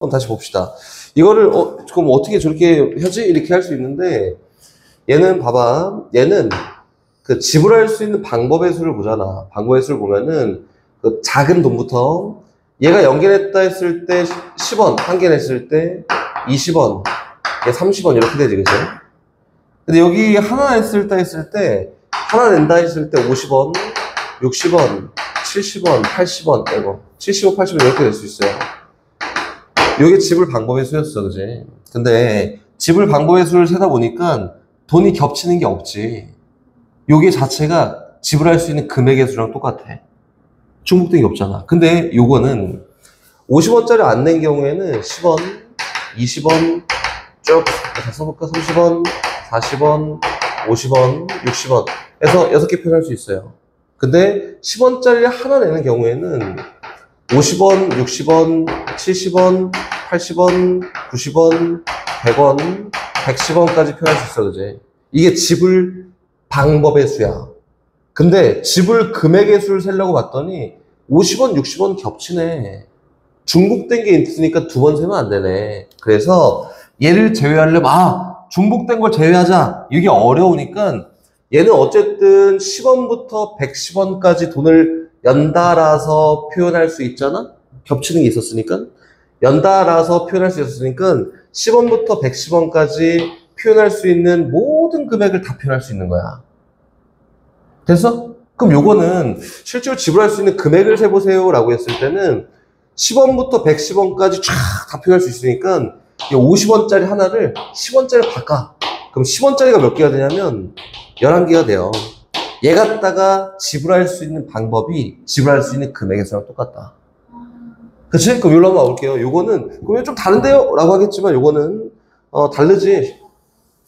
[SPEAKER 1] 한번 다시 봅시다. 이거를 그럼 어떻게 저렇게 하지? 이렇게 할 수 있는데 얘는 봐봐. 얘는 그 지불할 수 있는 방법의 수를 보잖아. 방법의 수를 보면은 그 작은 돈부터 얘가 연결했다 했을 때 10원, 한 개 냈을 때 20원, 얘 30원 이렇게 되지, 그치? 근데 여기 하나 냈을 때 하나 낸다 했을 때 50원, 60원, 70원, 80원, 이거 70원, 80원 이렇게 될 수 있어요. 요게 지불 방법의 수였어, 그지? 근데 지불 방법의 수를 세다 보니까 돈이 겹치는 게 없지. 요게 자체가 지불할 수 있는 금액의 수랑 똑같아. 중복된 게 없잖아. 근데 요거는 50원짜리 안 낸 경우에는 10원, 20원, 쭉 다 써볼까? 30원, 40원, 50원, 60원 해서 6개 표현할 수 있어요. 근데 10원짜리 하나 내는 경우에는 50원, 60원, 70원, 80원, 90원, 100원, 110원까지 표현할 수 있어, 그지? 이게 지불 방법의 수야. 근데 지불 금액의 수를 세려고 봤더니 50원, 60원 겹치네. 중복된 게 있으니까 두 번 세면 안 되네. 그래서 얘를 제외하려면 중복된 걸 제외하자. 이게 어려우니까 얘는 어쨌든 10원부터 110원까지 돈을 연달아서 표현할 수 있잖아? 겹치는 게 있었으니까. 연달아서 표현할 수 있었으니까 10원부터 110원까지 표현할 수 있는 모든 금액을 다 표현할 수 있는 거야. 됐어? 그럼 요거는 실제로 지불할 수 있는 금액을 세보세요 라고 했을 때는 10원부터 110원까지 쫙 다 표현할 수 있으니까 50원짜리 하나를 10원짜리로 바꿔. 그럼 10원짜리가 몇 개가 되냐면 11개가 돼요. 얘 갖다가 지불할 수 있는 방법이 지불할 수 있는 금액의 수랑 똑같다. 그치? 그럼 여기로 한번 와볼게요. 요거는 그러면 좀 다른데요? 라고 하겠지만 요거는 다르지.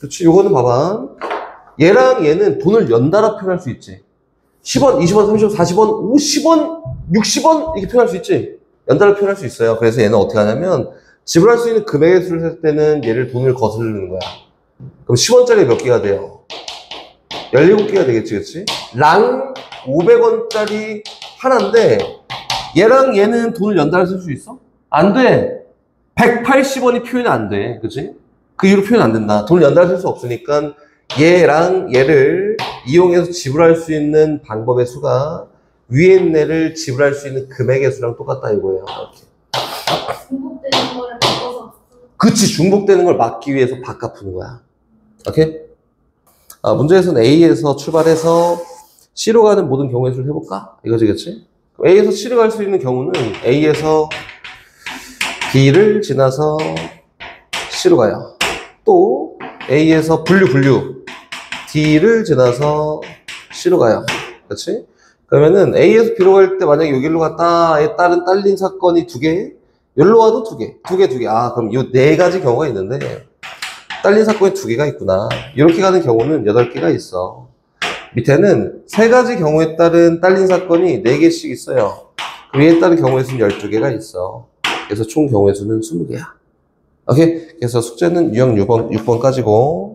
[SPEAKER 1] 그치? 요거는 봐봐. 얘랑 얘는 돈을 연달아 표현할 수 있지. 10원, 20원, 30원, 40원, 50원, 60원 이렇게 표현할 수 있지. 연달아 표현할 수 있어요. 그래서 얘는 어떻게 하냐면 지불할 수 있는 금액의 수를 셀 때는 얘를 돈을 거스르는 거야. 그럼 10원짜리 몇 개가 돼요? 17개가 되겠지, 그치? 랑 500원짜리 하나인데 얘랑 얘는 돈을 연달아 쓸 수 있어? 안 돼. 180원이 표현이 안 돼. 그치? 그 이후로 표현 안 된다. 돈을 연달아 쓸 수 없으니까 얘랑 얘를 이용해서 지불할 수 있는 방법의 수가 위에 있는 애를 지불할 수 있는 금액의 수랑 똑같다 이거예요. 이렇게.
[SPEAKER 2] 중복되는 거를 바꿔서.
[SPEAKER 1] 그치, 중복되는 걸 막기 위해서 바꿔 푸는 거야. 오케이? 문제에서는 A에서 출발해서 C로 가는 모든 경우의 수를 해볼까? 이거지, 그치? A에서 C로 갈 수 있는 경우는 A에서 B를 지나서 C로 가요. 또 A에서 분류 D를 지나서 C로 가요. 그렇지? 그러면은 A에서 B로 갈 때 만약에 여기로 갔다에 따른 딸린 사건이 2개, 여기로 와도 2개. 그럼 이 4가지 경우가 있는데 딸린 사건이 2개가 있구나. 이렇게 가는 경우는 8개가 있어. 밑에는 3가지 경우에 따른 딸린 사건이 4개씩 있어요. 위에 따른 경우의 수는 12개가 있어. 그래서 총 경우의 수는 20개야. 오케이? 그래서 숙제는 유형 6번까지고